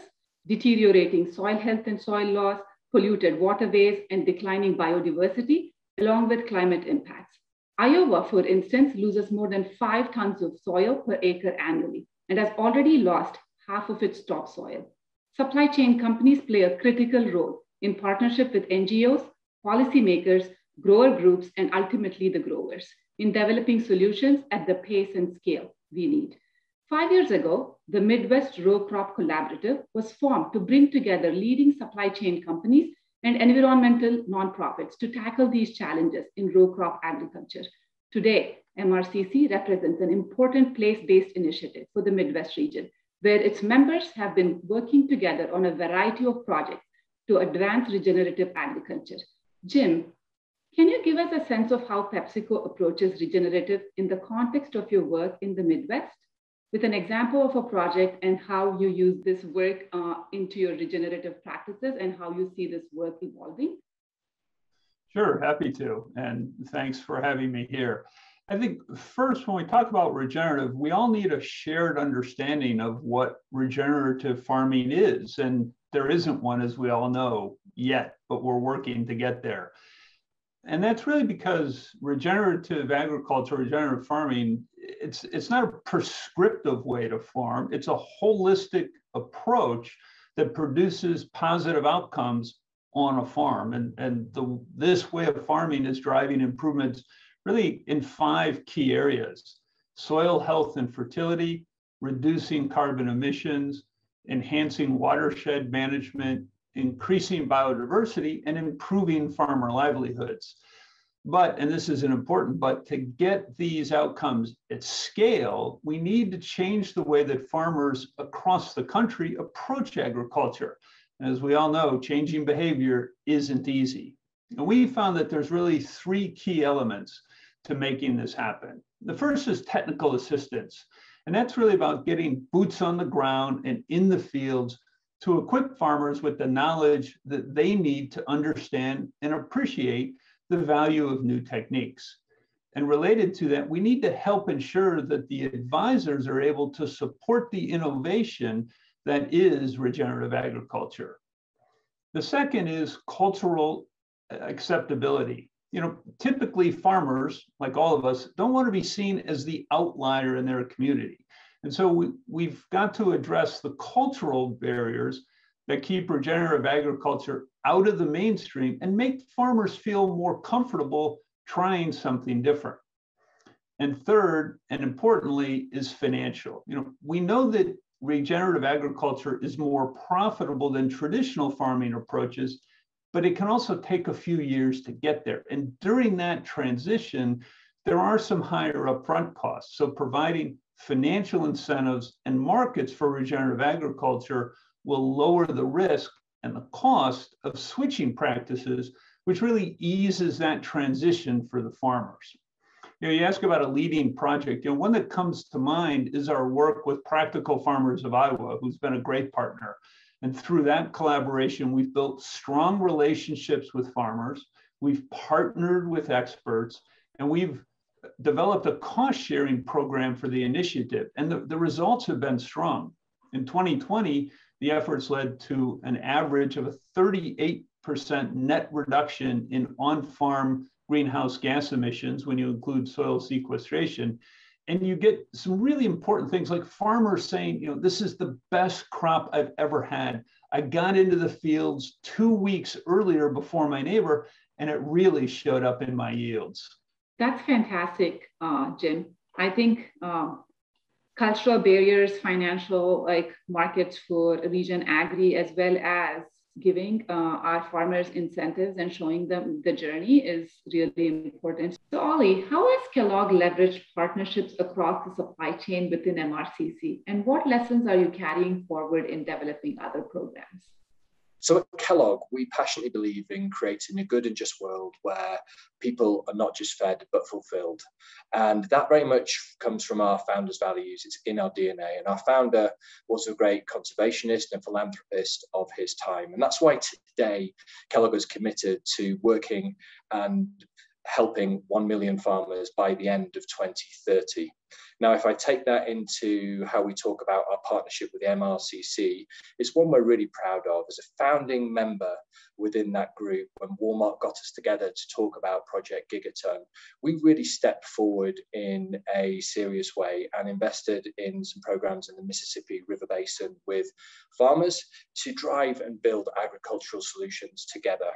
deteriorating soil health and soil loss, polluted waterways, and declining biodiversity, along with climate impacts. Iowa, for instance, loses more than 5 tons of soil per acre annually and has already lost half of its topsoil. Supply chain companies play a critical role in partnership with NGOs, policymakers, grower groups, and ultimately the growers in developing solutions at the pace and scale we need. 5 years ago, the Midwest Row Crop Collaborative was formed to bring together leading supply chain companies and environmental nonprofits to tackle these challenges in row crop agriculture. Today, Mrcc represents an important place-based initiative for the Midwest region, where its members have been working together on a variety of projects to advance regenerative agriculture. Jim, can you give us a sense of how PepsiCo approaches regenerative in the context of your work in the Midwest, with an example of a project and how you use this work into your regenerative practices and how you see this work evolving? Sure, happy to, and thanks for having me here. I think first, when we talk about regenerative, we all need a shared understanding of what regenerative farming is, and there isn't one, as we all know, yet, but we're working to get there. And that's really because regenerative agriculture, regenerative farming, it's not a prescriptive way to farm. It's a holistic approach that produces positive outcomes on a farm. This way of farming is driving improvements really in 5 key areas: soil health and fertility, reducing carbon emissions, enhancing watershed management, increasing biodiversity, and improving farmer livelihoods. But, and this is an important but, to get these outcomes at scale, we need to change the way that farmers across the country approach agriculture. As we all know, changing behavior isn't easy. And we found that there's really three key elements to making this happen. The first is technical assistance. And that's really about getting boots on the ground and in the fields to equip farmers with the knowledge that they need to understand and appreciate the value of new techniques. And related to that, we need to help ensure that the advisors are able to support the innovation that is regenerative agriculture. The second is cultural acceptability. You know, typically farmers, like all of us, don't want to be seen as the outlier in their community. And so we've got to address the cultural barriers that keep regenerative agriculture out of the mainstream and make farmers feel more comfortable trying something different. And third, and importantly, is financial. You know, we know that regenerative agriculture is more profitable than traditional farming approaches, but it can also take a few years to get there. And during that transition, there are some higher upfront costs. So providing financial incentives and markets for regenerative agriculture will lower the risk and the cost of switching practices, which really eases that transition for the farmers. You know, you ask about a leading project. You know, one that comes to mind is our work with Practical Farmers of Iowa, who's been a great partner. And through that collaboration, we've built strong relationships with farmers. We've partnered with experts, and we've developed a cost-sharing program for the initiative. And the results have been strong. In 2020, the efforts led to an average of a 38% net reduction in on-farm greenhouse gas emissions when you include soil sequestration. And you get some really important things like farmers saying, you know, this is the best crop I've ever had. I got into the fields 2 weeks earlier before my neighbor, and it really showed up in my yields. That's fantastic, Jim. I think cultural barriers, financial like markets for region agri, as well as giving our farmers incentives and showing them the journey is really important. So Ollie, how has Kellogg leveraged partnerships across the supply chain within MRCC? And what lessons are you carrying forward in developing other programs? So at Kellogg, we passionately believe in creating a good and just world where people are not just fed, but fulfilled. And that very much comes from our founder's values. It's in our DNA. And our founder was a great conservationist and philanthropist of his time. And that's why today Kellogg is committed to working and helping 1 million farmers by the end of 2030. Now, if I take that into how we talk about our partnership with the MRCC, it's one we're really proud of. As a founding member within that group, when Walmart got us together to talk about Project Gigaton, we really stepped forward in a serious way and invested in some programs in the Mississippi River Basin with farmers to drive and build agricultural solutions together.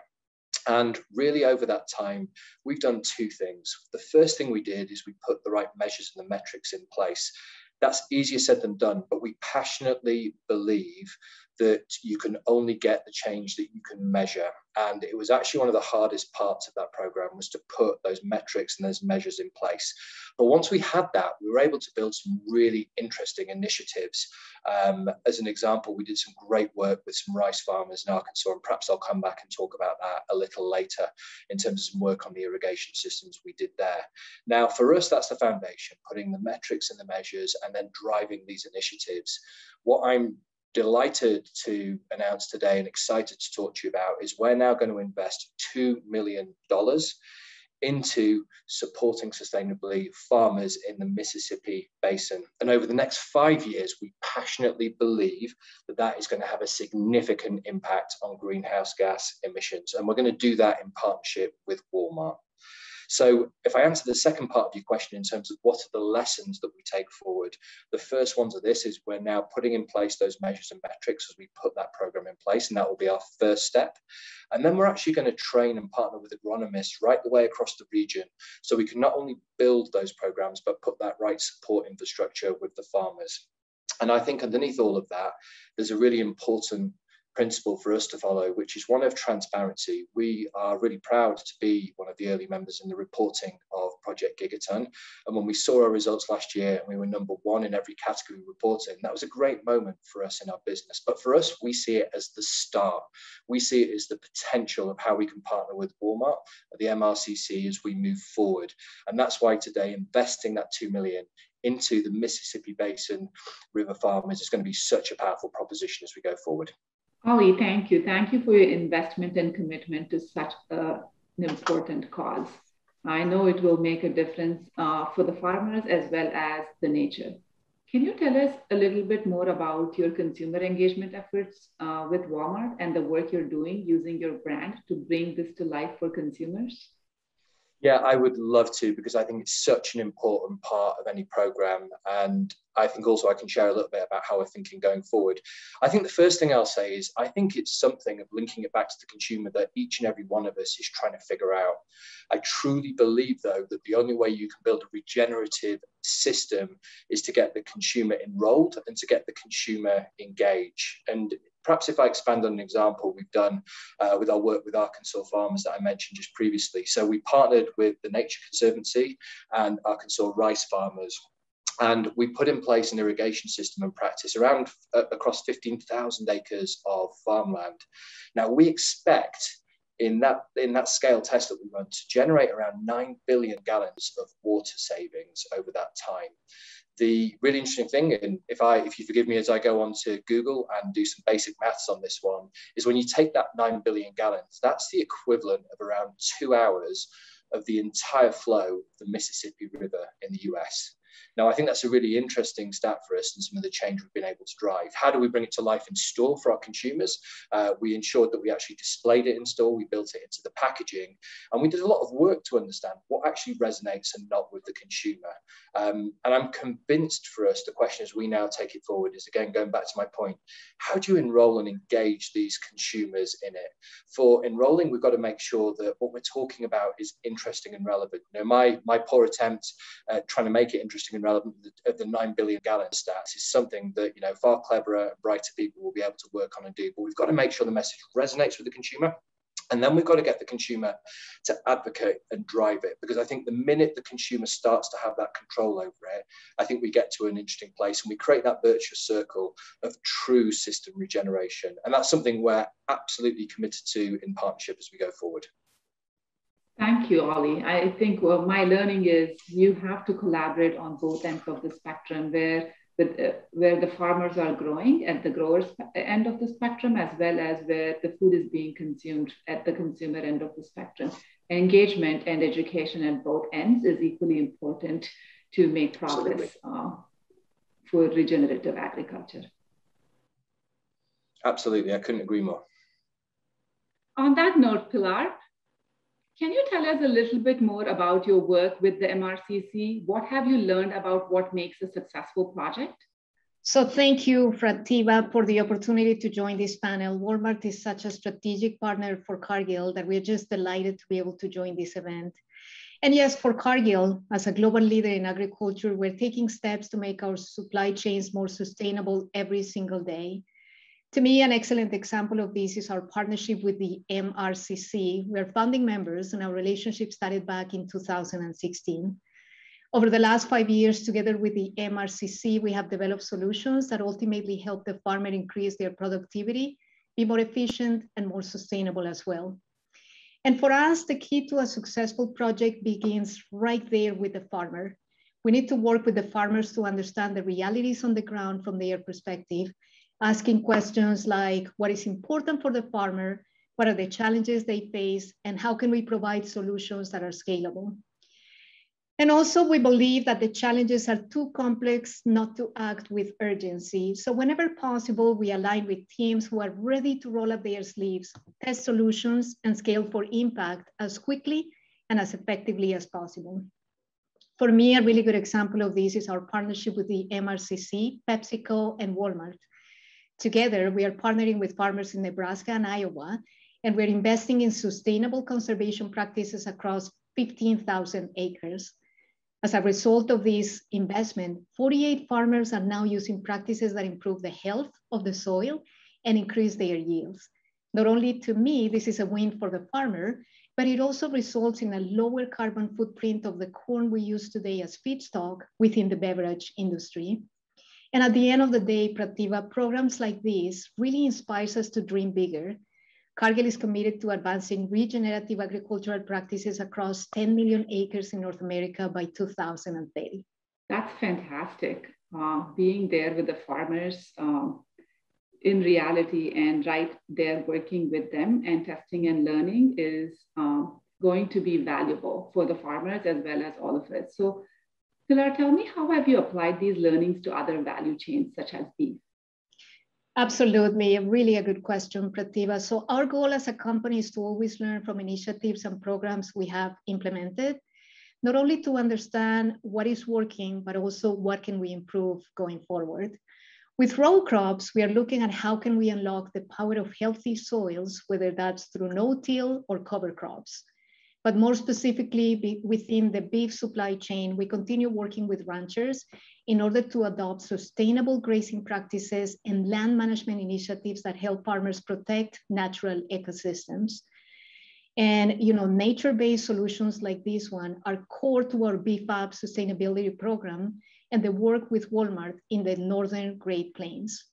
And really over that time, we've done two things. The first thing we did is we put the right measures and the metrics in place. That's easier said than done, but we passionately believe that you can only get the change that you can measure. And it was actually one of the hardest parts of that program was to put those metrics and those measures in place. But once we had that, we were able to build some really interesting initiatives. As an example, we did some great work with some rice farmers in Arkansas, and perhaps I'll come back and talk about that a little later in terms of some work on the irrigation systems we did there. Now, for us, that's the foundation, putting the metrics and the measures and then driving these initiatives. What I'm delighted to announce today and excited to talk to you about is we're now going to invest $2 million into supporting sustainably farmers in the Mississippi Basin. And over the next 5 years, we passionately believe that that is going to have a significant impact on greenhouse gas emissions. And we're going to do that in partnership with Walmart. So if I answer the second part of your question in terms of what are the lessons that we take forward, the first one to this is we're now putting in place those measures and metrics as we put that program in place, and that will be our first step. And then we're actually going to train and partner with agronomists right the way across the region, so we can not only build those programs, but put that right support infrastructure with the farmers. And I think underneath all of that, there's a really important principle for us to follow, which is one of transparency. We are really proud to be one of the early members in the reporting of Project Gigaton. And when we saw our results last year and we were #1 in every category reporting, that was a great moment for us in our business. But for us, we see it as the start. We see it as the potential of how we can partner with Walmart, the MRCC, as we move forward. And that's why today investing that $2 million into the Mississippi Basin river farmers is going to be such a powerful proposition as we go forward. Ollie, thank you. Thank you for your investment and commitment to such an important cause. I know it will make a difference for the farmers as well as the nature. Can you tell us a little bit more about your consumer engagement efforts with Walmart and the work you're doing using your brand to bring this to life for consumers? Yeah, I would love to, because I think it's such an important part of any program. And I think also I can share a little bit about how we're thinking going forward. I think the first thing I'll say is I think it's something of linking it back to the consumer that each and every one of us is trying to figure out. I truly believe, though, that the only way you can build a regenerative system is to get the consumer enrolled and to get the consumer engaged. And perhaps if I expand on an example we've done with our work with Arkansas farmers that I mentioned just previously. So we partnered with the Nature Conservancy and Arkansas rice farmers. And we put in place an irrigation system and practice around across 15,000 acres of farmland. Now we expect in that scale test that we run to generate around 9 billion gallons of water savings over that time. The really interesting thing, and if you forgive me as I go on to Google and do some basic maths on this one, is when you take that 9 billion gallons, that's the equivalent of around 2 hours of the entire flow of the Mississippi River in the US. Now, I think that's a really interesting stat for us and some of the change we've been able to drive. How do we bring it to life in store for our consumers? We ensured that we actually displayed it in store. We built it into the packaging, and we did a lot of work to understand what actually resonates and not with the consumer. And I'm convinced for us, the question as we now take it forward is, again, going back to my point, how do you enroll and engage these consumers in it? For enrolling, we've got to make sure that what we're talking about is interesting and relevant. You know, my poor attempt at trying to make it interesting and relevant of the 9 billion gallon stats is something that, you know, far cleverer and brighter people will be able to work on and do. But we've got to make sure the message resonates with the consumer. And then we've got to get the consumer to advocate and drive it. Because I think the minute the consumer starts to have that control over it, I think we get to an interesting place and we create that virtuous circle of true system regeneration. And that's something we're absolutely committed to in partnership as we go forward. Thank you, Ollie. I think my learning is you have to collaborate on both ends of the spectrum, where the farmers are growing at the growers end of the spectrum, as well as where the food is being consumed at the consumer end of the spectrum. Engagement and education at both ends is equally important to make progress for regenerative agriculture. Absolutely, I couldn't agree more. On that note, Pilar, can you tell us a little bit more about your work with the MRCC? What have you learned about what makes a successful project? So thank you, Frativa, for the opportunity to join this panel. Walmart is such a strategic partner for Cargill that we're just delighted to be able to join this event. And yes, for Cargill, as a global leader in agriculture, we're taking steps to make our supply chains more sustainable every single day. To me, an excellent example of this is our partnership with the Mrcc. We're founding members and our relationship started back in 2016. Over the last 5 years, together with the Mrcc, we have developed solutions that ultimately help the farmer increase their productivity, be more efficient and more sustainable as well. And for us, the key to a successful project begins right there with the farmer. We need to work with the farmers to understand the realities on the ground from their perspective, asking questions like what is important for the farmer, what are the challenges they face, and how can we provide solutions that are scalable. And also we believe that the challenges are too complex not to act with urgency. So whenever possible, we align with teams who are ready to roll up their sleeves, test solutions, and scale for impact as quickly and as effectively as possible. For me, a really good example of this is our partnership with the Mrcc, PepsiCo, and Walmart. Together, we are partnering with farmers in Nebraska and Iowa, and we're investing in sustainable conservation practices across 15,000 acres. As a result of this investment, 48 farmers are now using practices that improve the health of the soil and increase their yields. Not only to me, this is a win for the farmer, but it also results in a lower carbon footprint of the corn we use today as feedstock within the beverage industry. And at the end of the day, Prativa, programs like these really inspires us to dream bigger. Cargill is committed to advancing regenerative agricultural practices across 10 million acres in North America by 2030. That's fantastic. Being there with the farmers in reality and right there working with them and testing and learning is going to be valuable for the farmers as well as all of us. So Pilar, tell me, how have you applied these learnings to other value chains such as beef? Absolutely, really a good question, Prativa. So our goal as a company is to always learn from initiatives and programs we have implemented, not only to understand what is working, but also what can we improve going forward. With row crops, we are looking at how can we unlock the power of healthy soils, whether that's through no-till or cover crops. But more specifically, within the beef supply chain, we continue working with ranchers in order to adopt sustainable grazing practices and land management initiatives that help farmers protect natural ecosystems. And nature-based solutions like this one are core to our Beef Up sustainability program and the work with Walmart in the Northern Great Plains.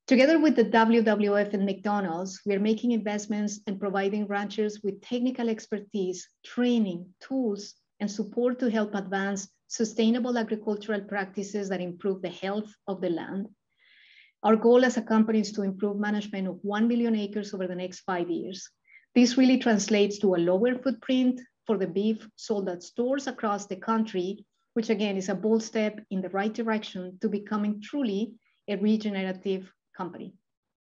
Together with the WWF and McDonald's, we are making investments and providing ranchers with technical expertise, training, tools, and support to help advance sustainable agricultural practices that improve the health of the land. Our goal as a company is to improve management of 1 million acres over the next 5 years. This really translates to a lower footprint for the beef sold at stores across the country, which again is a bold step in the right direction to becoming truly a regenerative company.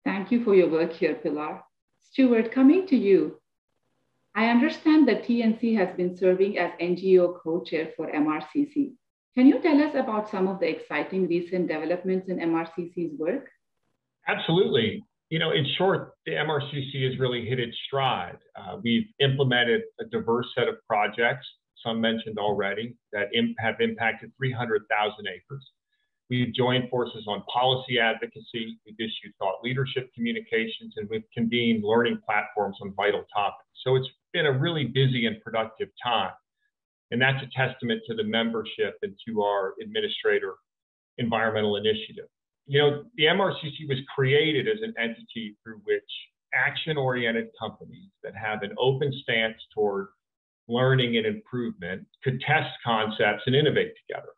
Thank you for your work here, Pilar. Stuart, coming to you. I understand that TNC has been serving as NGO co-chair for MRCC. Can you tell us about some of the exciting recent developments in MRCC's work? Absolutely. In short, the MRCC has really hit its stride. We've implemented a diverse set of projects, some mentioned already, that have impacted 300,000 acres. We've joined forces on policy advocacy, we've issued thought leadership communications, and we've convened learning platforms on vital topics. So it's been a really busy and productive time. And that's a testament to the membership and to our administrator environmental initiative. The MRCC was created as an entity through which action-oriented companies that have an open stance toward learning and improvement could test concepts and innovate together.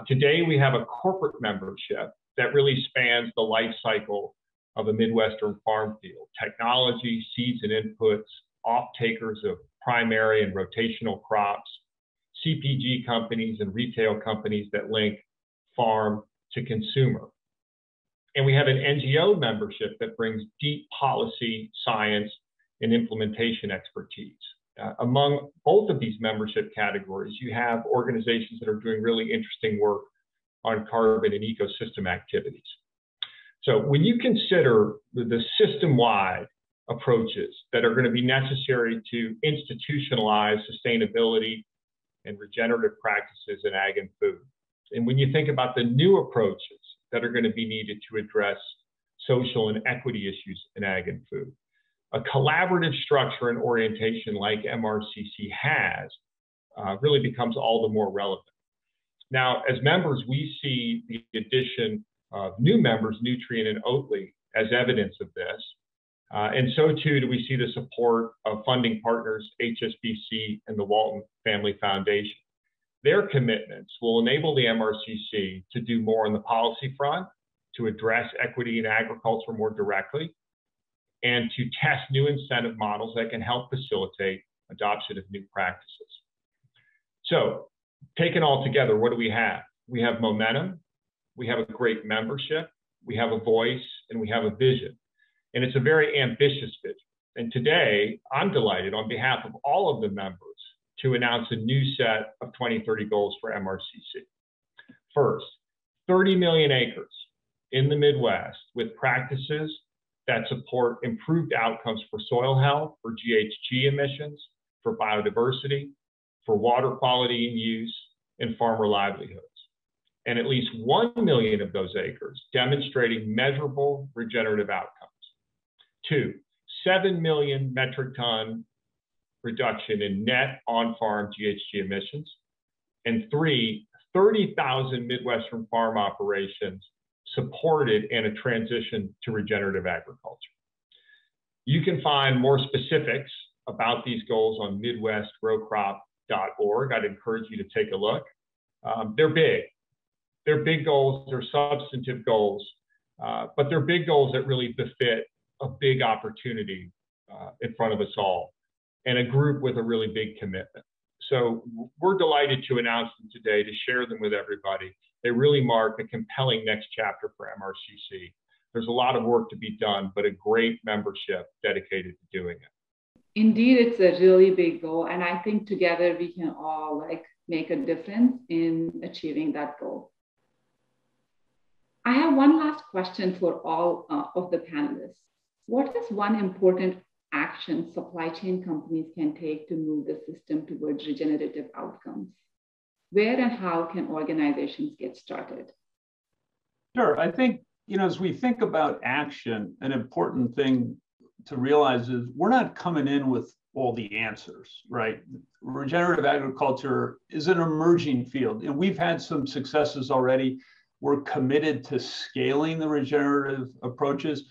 Today, we have a corporate membership that really spans the life cycle of a Midwestern farm field: technology, seeds and inputs, off-takers of primary and rotational crops, CPG companies and retail companies that link farm to consumer. And we have an NGO membership that brings deep policy, science, and implementation expertise. Among both of these membership categories, you have organizations that are doing really interesting work on carbon and ecosystem activities. So when you consider the system-wide approaches that are going to be necessary to institutionalize sustainability and regenerative practices in ag and food, and when you think about the new approaches that are going to be needed to address social and equity issues in ag and food, a collaborative structure and orientation like MRCC has really becomes all the more relevant. Now, as members, we see the addition of new members, Nutrien and Oatly, as evidence of this. And so too do we see the support of funding partners, HSBC and the Walton Family Foundation. Their commitments will enable the MRCC to do more on the policy front, to address equity in agriculture more directly, and to test new incentive models that can help facilitate adoption of new practices. So, taken all together, what do we have? We have momentum, we have a great membership, we have a voice, and we have a vision. And it's a very ambitious vision. And today, I'm delighted on behalf of all of the members to announce a new set of 2030 goals for MRCC. First, 30 million acres in the Midwest with practices that support improved outcomes for soil health, for GHG emissions, for biodiversity, for water quality and use, and farmer livelihoods. and at least 1 million of those acres demonstrating measurable regenerative outcomes. 2, 7 million metric ton reduction in net on-farm GHG emissions. And 3, 30,000 Midwestern farm operations supported in a transition to regenerative agriculture. You can find more specifics about these goals on midwestrowcrop.org. I'd encourage you to take a look. They're big. They're big goals, they're substantive goals, but they're big goals that really befit a big opportunity in front of us all and a group with a really big commitment. So we're delighted to announce them today, to share them with everybody. They really mark a compelling next chapter for MRCC. There's a lot of work to be done, but a great membership dedicated to doing it. Indeed, it's a really big goal. And I think together we can all make a difference in achieving that goal. I have one last question for all of the panelists. What is one important action supply chain companies can take to move the system towards regenerative outcomes? Where and how can organizations get started? Sure. I think, as we think about action, an important thing to realize is we're not coming in with all the answers, right? Regenerative agriculture is an emerging field, and we've had some successes already. We're committed to scaling the regenerative approaches.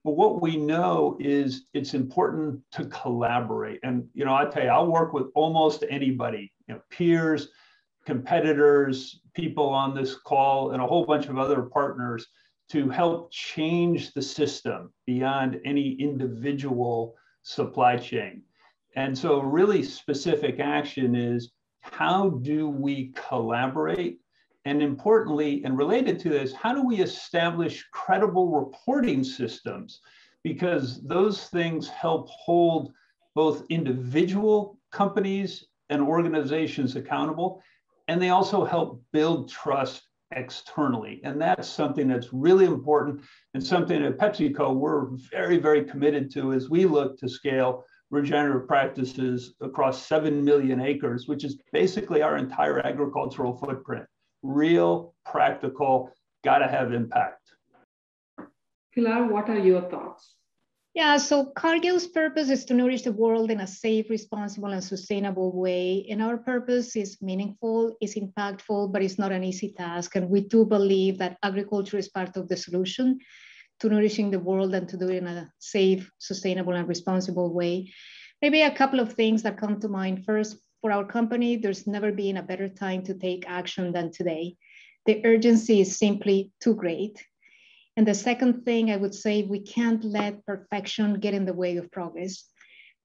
But what we know is it's important to collaborate. And, I tell you, I'll work with almost anybody, peers, competitors, people on this call, and a whole bunch of other partners to help change the system beyond any individual supply chain. And so really specific action is, how do we collaborate? And importantly, and related to this, how do we establish credible reporting systems? Because those things help hold both individual companies and organizations accountable, and they also help build trust externally. And that's something that's really important, and something at PepsiCo we're very, very committed to as we look to scale regenerative practices across 7 million acres, which is basically our entire agricultural footprint. Real, practical, gotta have impact. Pilar, what are your thoughts? Yeah, so Cargill's purpose is to nourish the world in a safe, responsible, and sustainable way. And our purpose is meaningful, is impactful, but it's not an easy task. And we do believe that agriculture is part of the solution to nourishing the world and to do it in a safe, sustainable, and responsible way. Maybe a couple of things that come to mind. First, for our company, there's never been a better time to take action than today. The urgency is simply too great. And the second thing I would say, we can't let perfection get in the way of progress.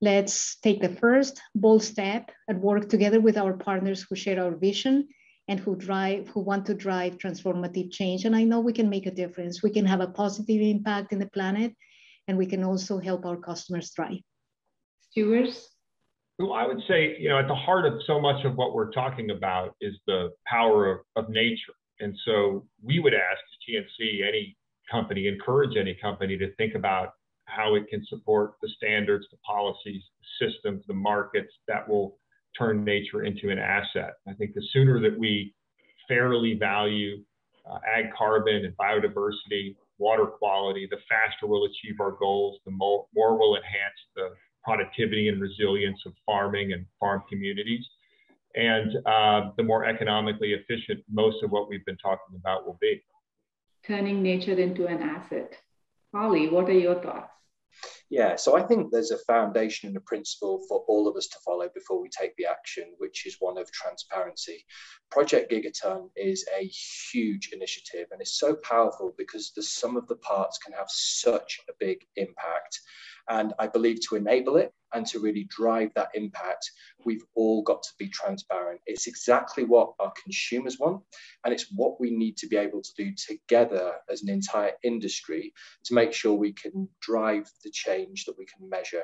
Let's take the first bold step and work together with our partners who share our vision and who want to drive transformative change. And I know we can make a difference. We can have a positive impact in the planet, and we can also help our customers thrive. Stewards? Well, I would say, at the heart of so much of what we're talking about is the power of nature. And so we would ask GNC, any company, encourage any company to think about how it can support the standards, the policies, the systems, the markets that will turn nature into an asset. I think the sooner that we fairly value ag carbon and biodiversity, water quality, the faster we'll achieve our goals, the more we'll enhance the productivity and resilience of farming and farm communities. And the more economically efficient most of what we've been talking about will be. Turning nature into an asset. Holly, what are your thoughts? Yeah, so I think there's a foundation and a principle for all of us to follow before we take the action, which is one of transparency. Project Gigaton is a huge initiative, and it's so powerful because the sum of the parts can have such a big impact. And I believe to enable it and to really drive that impact, we've all got to be transparent. It's exactly what our consumers want, and it's what we need to be able to do together as an entire industry to make sure we can drive the change that we can measure.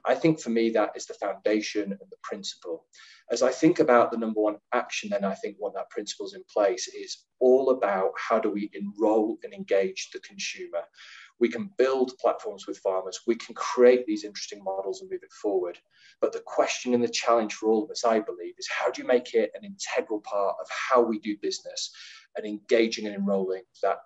I think for me, that is the foundation and the principle. As I think about the number one action, then I think when that principle is in place is all about how do we enroll and engage the consumer. We can build platforms with farmers. We can create these interesting models and move it forward. But the question and the challenge for all of us, I believe, is how do you make it an integral part of how we do business? and engaging and enrolling that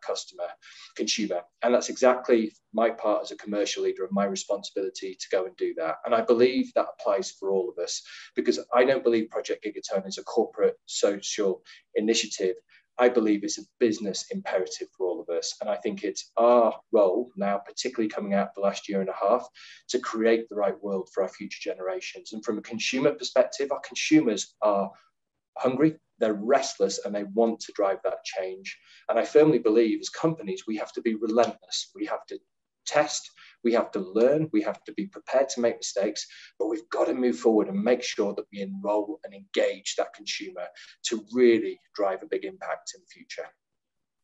consumer. And that's exactly my part as a commercial leader and my responsibility to go and do that. And I believe that applies for all of us, because I don't believe Project Gigaton is a corporate social initiative. I believe it's a business imperative for all of us. And I think it's our role now, particularly coming out of the last year and a half, to create the right world for our future generations. And from a consumer perspective, our consumers are hungry, they're restless, and they want to drive that change. And I firmly believe as companies, we have to be relentless. We have to test, we have to learn, we have to be prepared to make mistakes, but we've got to move forward and make sure that we enroll and engage that consumer to really drive a big impact in the future.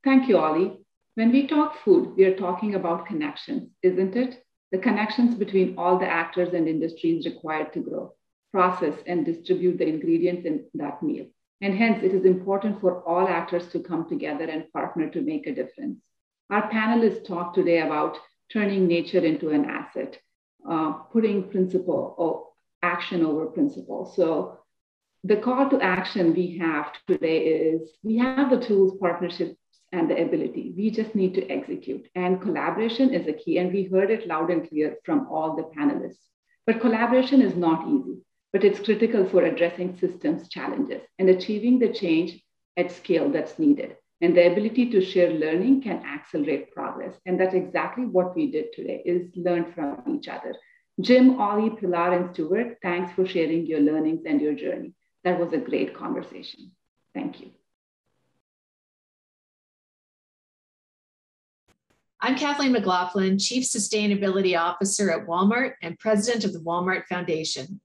Thank you, Ollie. When we talk food, we are talking about connections, isn't it? The connections between all the actors and industries required to grow, process, and distribute the ingredients in that meal. And hence, it is important for all actors to come together and partner to make a difference. Our panelists talked today about turning nature into an asset, putting principle or action over principle. So the call to action we have today is we have the tools, partnerships, and the ability. We just need to execute. And collaboration is a key. And we heard it loud and clear from all the panelists. But collaboration is not easy, but it's critical for addressing systems challenges and achieving the change at scale that's needed. And the ability to share learning can accelerate progress. And that's exactly what we did today, is learn from each other. Jim, Ollie, Pilar, and Stuart, thanks for sharing your learnings and your journey. That was a great conversation. Thank you. I'm Kathleen Mclaughlin, Chief Sustainability Officer at Walmart and President of the Walmart Foundation.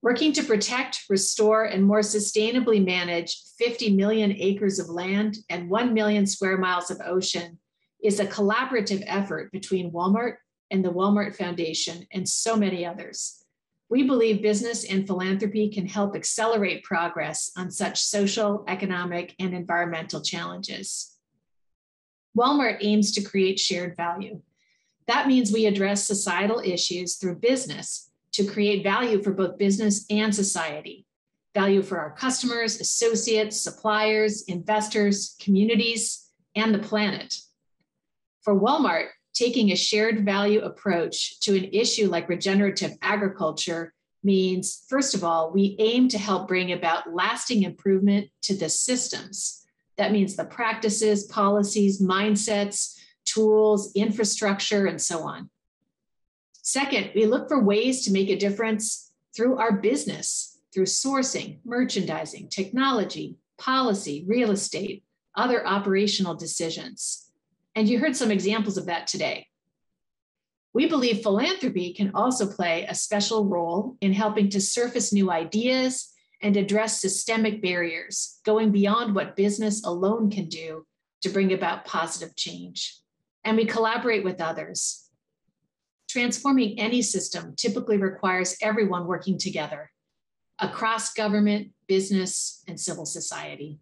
Working to protect, restore, and more sustainably manage 50 million acres of land and 1 million square miles of ocean is a collaborative effort between Walmart and the Walmart Foundation and so many others. We believe business and philanthropy can help accelerate progress on such social, economic, and environmental challenges. Walmart aims to create shared value. That means we address societal issues through business to create value for both business and society, value for our customers, associates, suppliers, investors, communities, and the planet. For Walmart, taking a shared value approach to an issue like regenerative agriculture means, first of all, we aim to help bring about lasting improvement to the systems. That means the practices, policies, mindsets, tools, infrastructure, and so on. Second, we look for ways to make a difference through our business, through sourcing, merchandising, technology, policy, real estate, other operational decisions. And you heard some examples of that today. We believe philanthropy can also play a special role in helping to surface new ideas and address systemic barriers, going beyond what business alone can do to bring about positive change. And we collaborate with others. Transforming any system typically requires everyone working together across government, business, and civil society.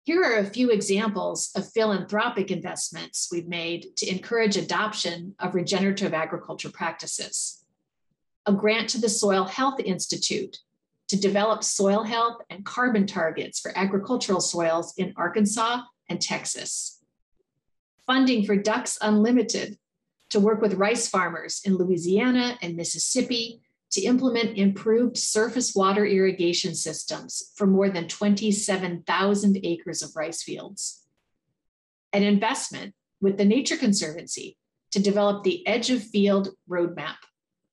Here are a few examples of philanthropic investments we've made to encourage adoption of regenerative agriculture practices. A grant to the Soil Health Institute to develop soil health and carbon targets for agricultural soils in Arkansas and Texas. Funding for Ducks Unlimited to work with rice farmers in Louisiana and Mississippi to implement improved surface water irrigation systems for more than 27,000 acres of rice fields. An investment with the Nature Conservancy to develop the Edge of Field Roadmap.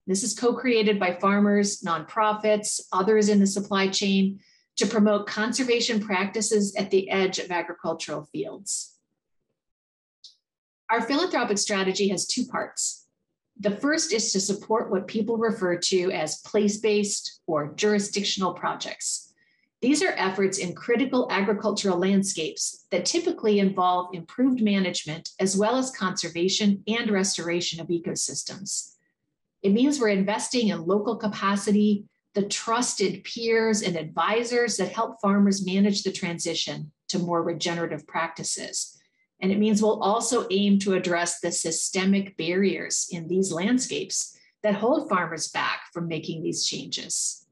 This is co-created by farmers, nonprofits, others in the supply chain to promote conservation practices at the edge of agricultural fields. Our philanthropic strategy has two parts. The first is to support what people refer to as place-based or jurisdictional projects. These are efforts in critical agricultural landscapes that typically involve improved management as well as conservation and restoration of ecosystems. It means we're investing in local capacity, the trusted peers and advisors that help farmers manage the transition to more regenerative practices. And it means we'll also aim to address the systemic barriers in these landscapes that hold farmers back from making these changes.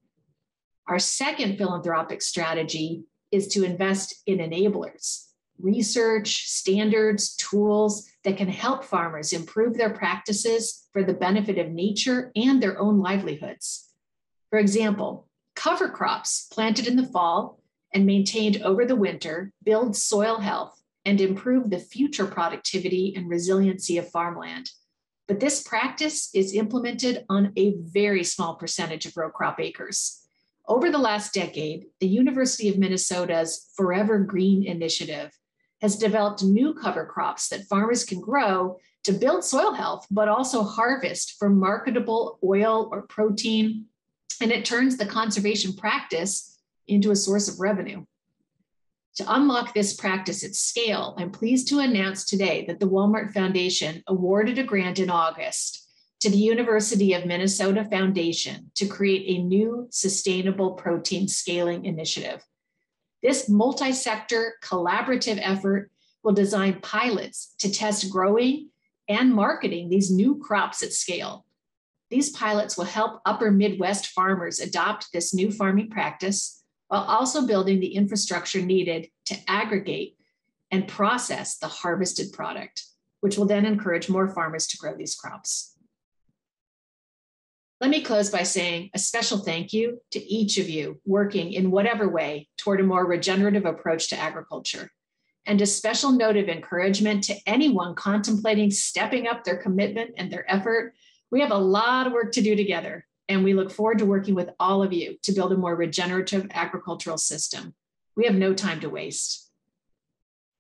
Our second philanthropic strategy is to invest in enablers, research, standards, tools that can help farmers improve their practices for the benefit of nature and their own livelihoods. For example, cover crops planted in the fall and maintained over the winter build soil health and improve the future productivity and resiliency of farmland. But this practice is implemented on a very small percentage of row crop acres. Over the last decade, the University of Minnesota's Forever Green initiative has developed new cover crops that farmers can grow to build soil health, but also harvest for marketable oil or protein. And it turns the conservation practice into a source of revenue. To unlock this practice at scale, I'm pleased to announce today that the Walmart Foundation awarded a grant in August to the University of Minnesota Foundation to create a new sustainable protein scaling initiative. This multi-sector collaborative effort will design pilots to test growing and marketing these new crops at scale. These pilots will help upper Midwest farmers adopt this new farming practice while also building the infrastructure needed to aggregate and process the harvested product, which will then encourage more farmers to grow these crops. Let me close by saying a special thank you to each of you working in whatever way toward a more regenerative approach to agriculture, and a special note of encouragement to anyone contemplating stepping up their commitment and their effort. We have a lot of work to do together, and we look forward to working with all of you to build a more regenerative agricultural system. We have no time to waste.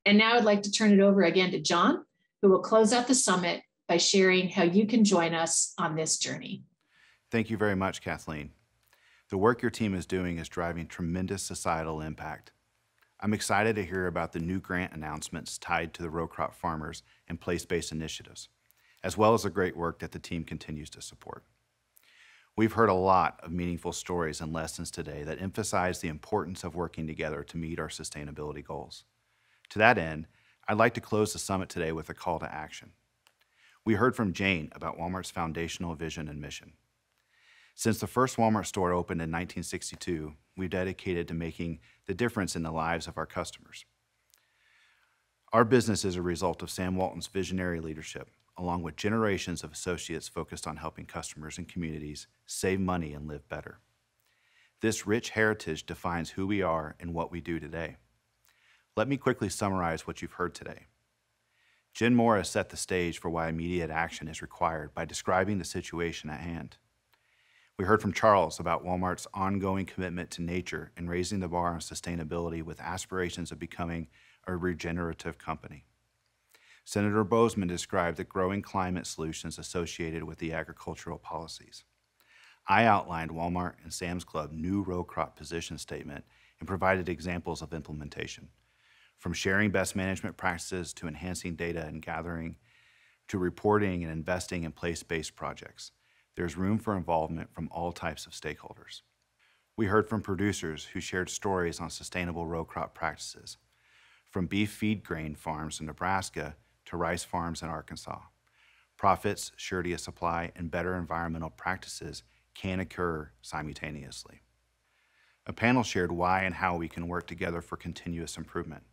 And now I'd like to turn it over again to John, who will close out the summit by sharing how you can join us on this journey. Thank you very much, Kathleen. The work your team is doing is driving tremendous societal impact. I'm excited to hear about the new grant announcements tied to the row crop farmers and place-based initiatives, as well as the great work that the team continues to support. We've heard a lot of meaningful stories and lessons today that emphasize the importance of working together to meet our sustainability goals. To that end, I'd like to close the summit today with a call to action. We heard from Jane about Walmart's foundational vision and mission. Since the first Walmart store opened in 1962, we've dedicated to making the difference in the lives of our customers. Our business is a result of Sam Walton's visionary leadership, along with generations of associates focused on helping customers and communities save money and live better. This rich heritage defines who we are and what we do today. Let me quickly summarize what you've heard today. Jen Morris set the stage for why immediate action is required by describing the situation at hand. We heard from Charles about Walmart's ongoing commitment to nature and raising the bar on sustainability with aspirations of becoming a regenerative company. Senator Bozeman described the growing climate solutions associated with the agricultural policies. I outlined Walmart and Sam's Club new row crop position statement and provided examples of implementation, from sharing best management practices to enhancing data and gathering, to reporting and investing in place-based projects. There's room for involvement from all types of stakeholders. We heard from producers who shared stories on sustainable row crop practices, from beef feed grain farms in Nebraska to rice farms in Arkansas. Profits, surety of supply, and better environmental practices can occur simultaneously. A panel shared why and how we can work together for continuous improvement.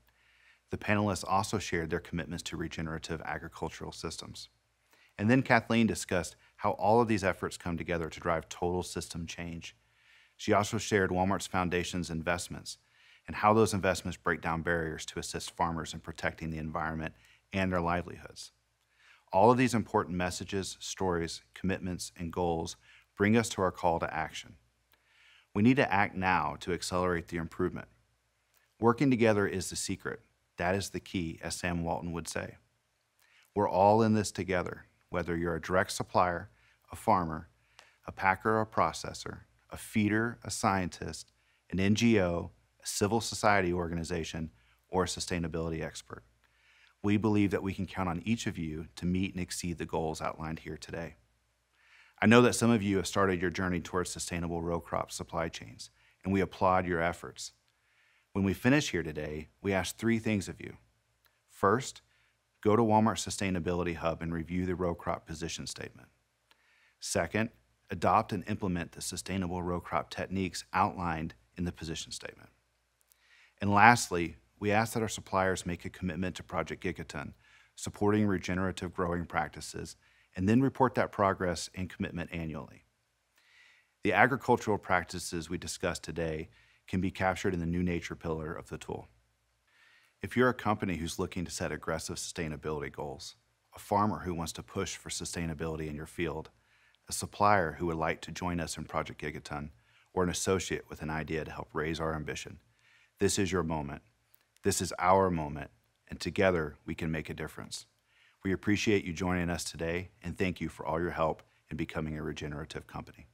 The panelists also shared their commitments to regenerative agricultural systems. And then Kathleen discussed how all of these efforts come together to drive total system change. She also shared Walmart's Foundation's investments and how those investments break down barriers to assist farmers in protecting the environment and their livelihoods. All of these important messages, stories, commitments, and goals bring us to our call to action. We need to act now to accelerate the improvement. Working together is the secret. That is the key, as Sam Walton would say. We're all in this together, whether you're a direct supplier, a farmer, a packer or a processor, a feeder, a scientist, an NGO, a civil society organization, or a sustainability expert. We believe that we can count on each of you to meet and exceed the goals outlined here today. I know that some of you have started your journey towards sustainable row crop supply chains, and we applaud your efforts. When we finish here today, we ask three things of you. First, go to Walmart Sustainability Hub and review the row crop position statement. Second, adopt and implement the sustainable row crop techniques outlined in the position statement. And lastly, we ask that our suppliers make a commitment to Project Gigaton, supporting regenerative growing practices, and then report that progress and commitment annually. The agricultural practices we discussed today can be captured in the new nature pillar of the tool. If you're a company who's looking to set aggressive sustainability goals, a farmer who wants to push for sustainability in your field, a supplier who would like to join us in Project Gigaton, or an associate with an idea to help raise our ambition, this is your moment. This is our moment, and together we can make a difference. We appreciate you joining us today, and thank you for all your help in becoming a regenerative company.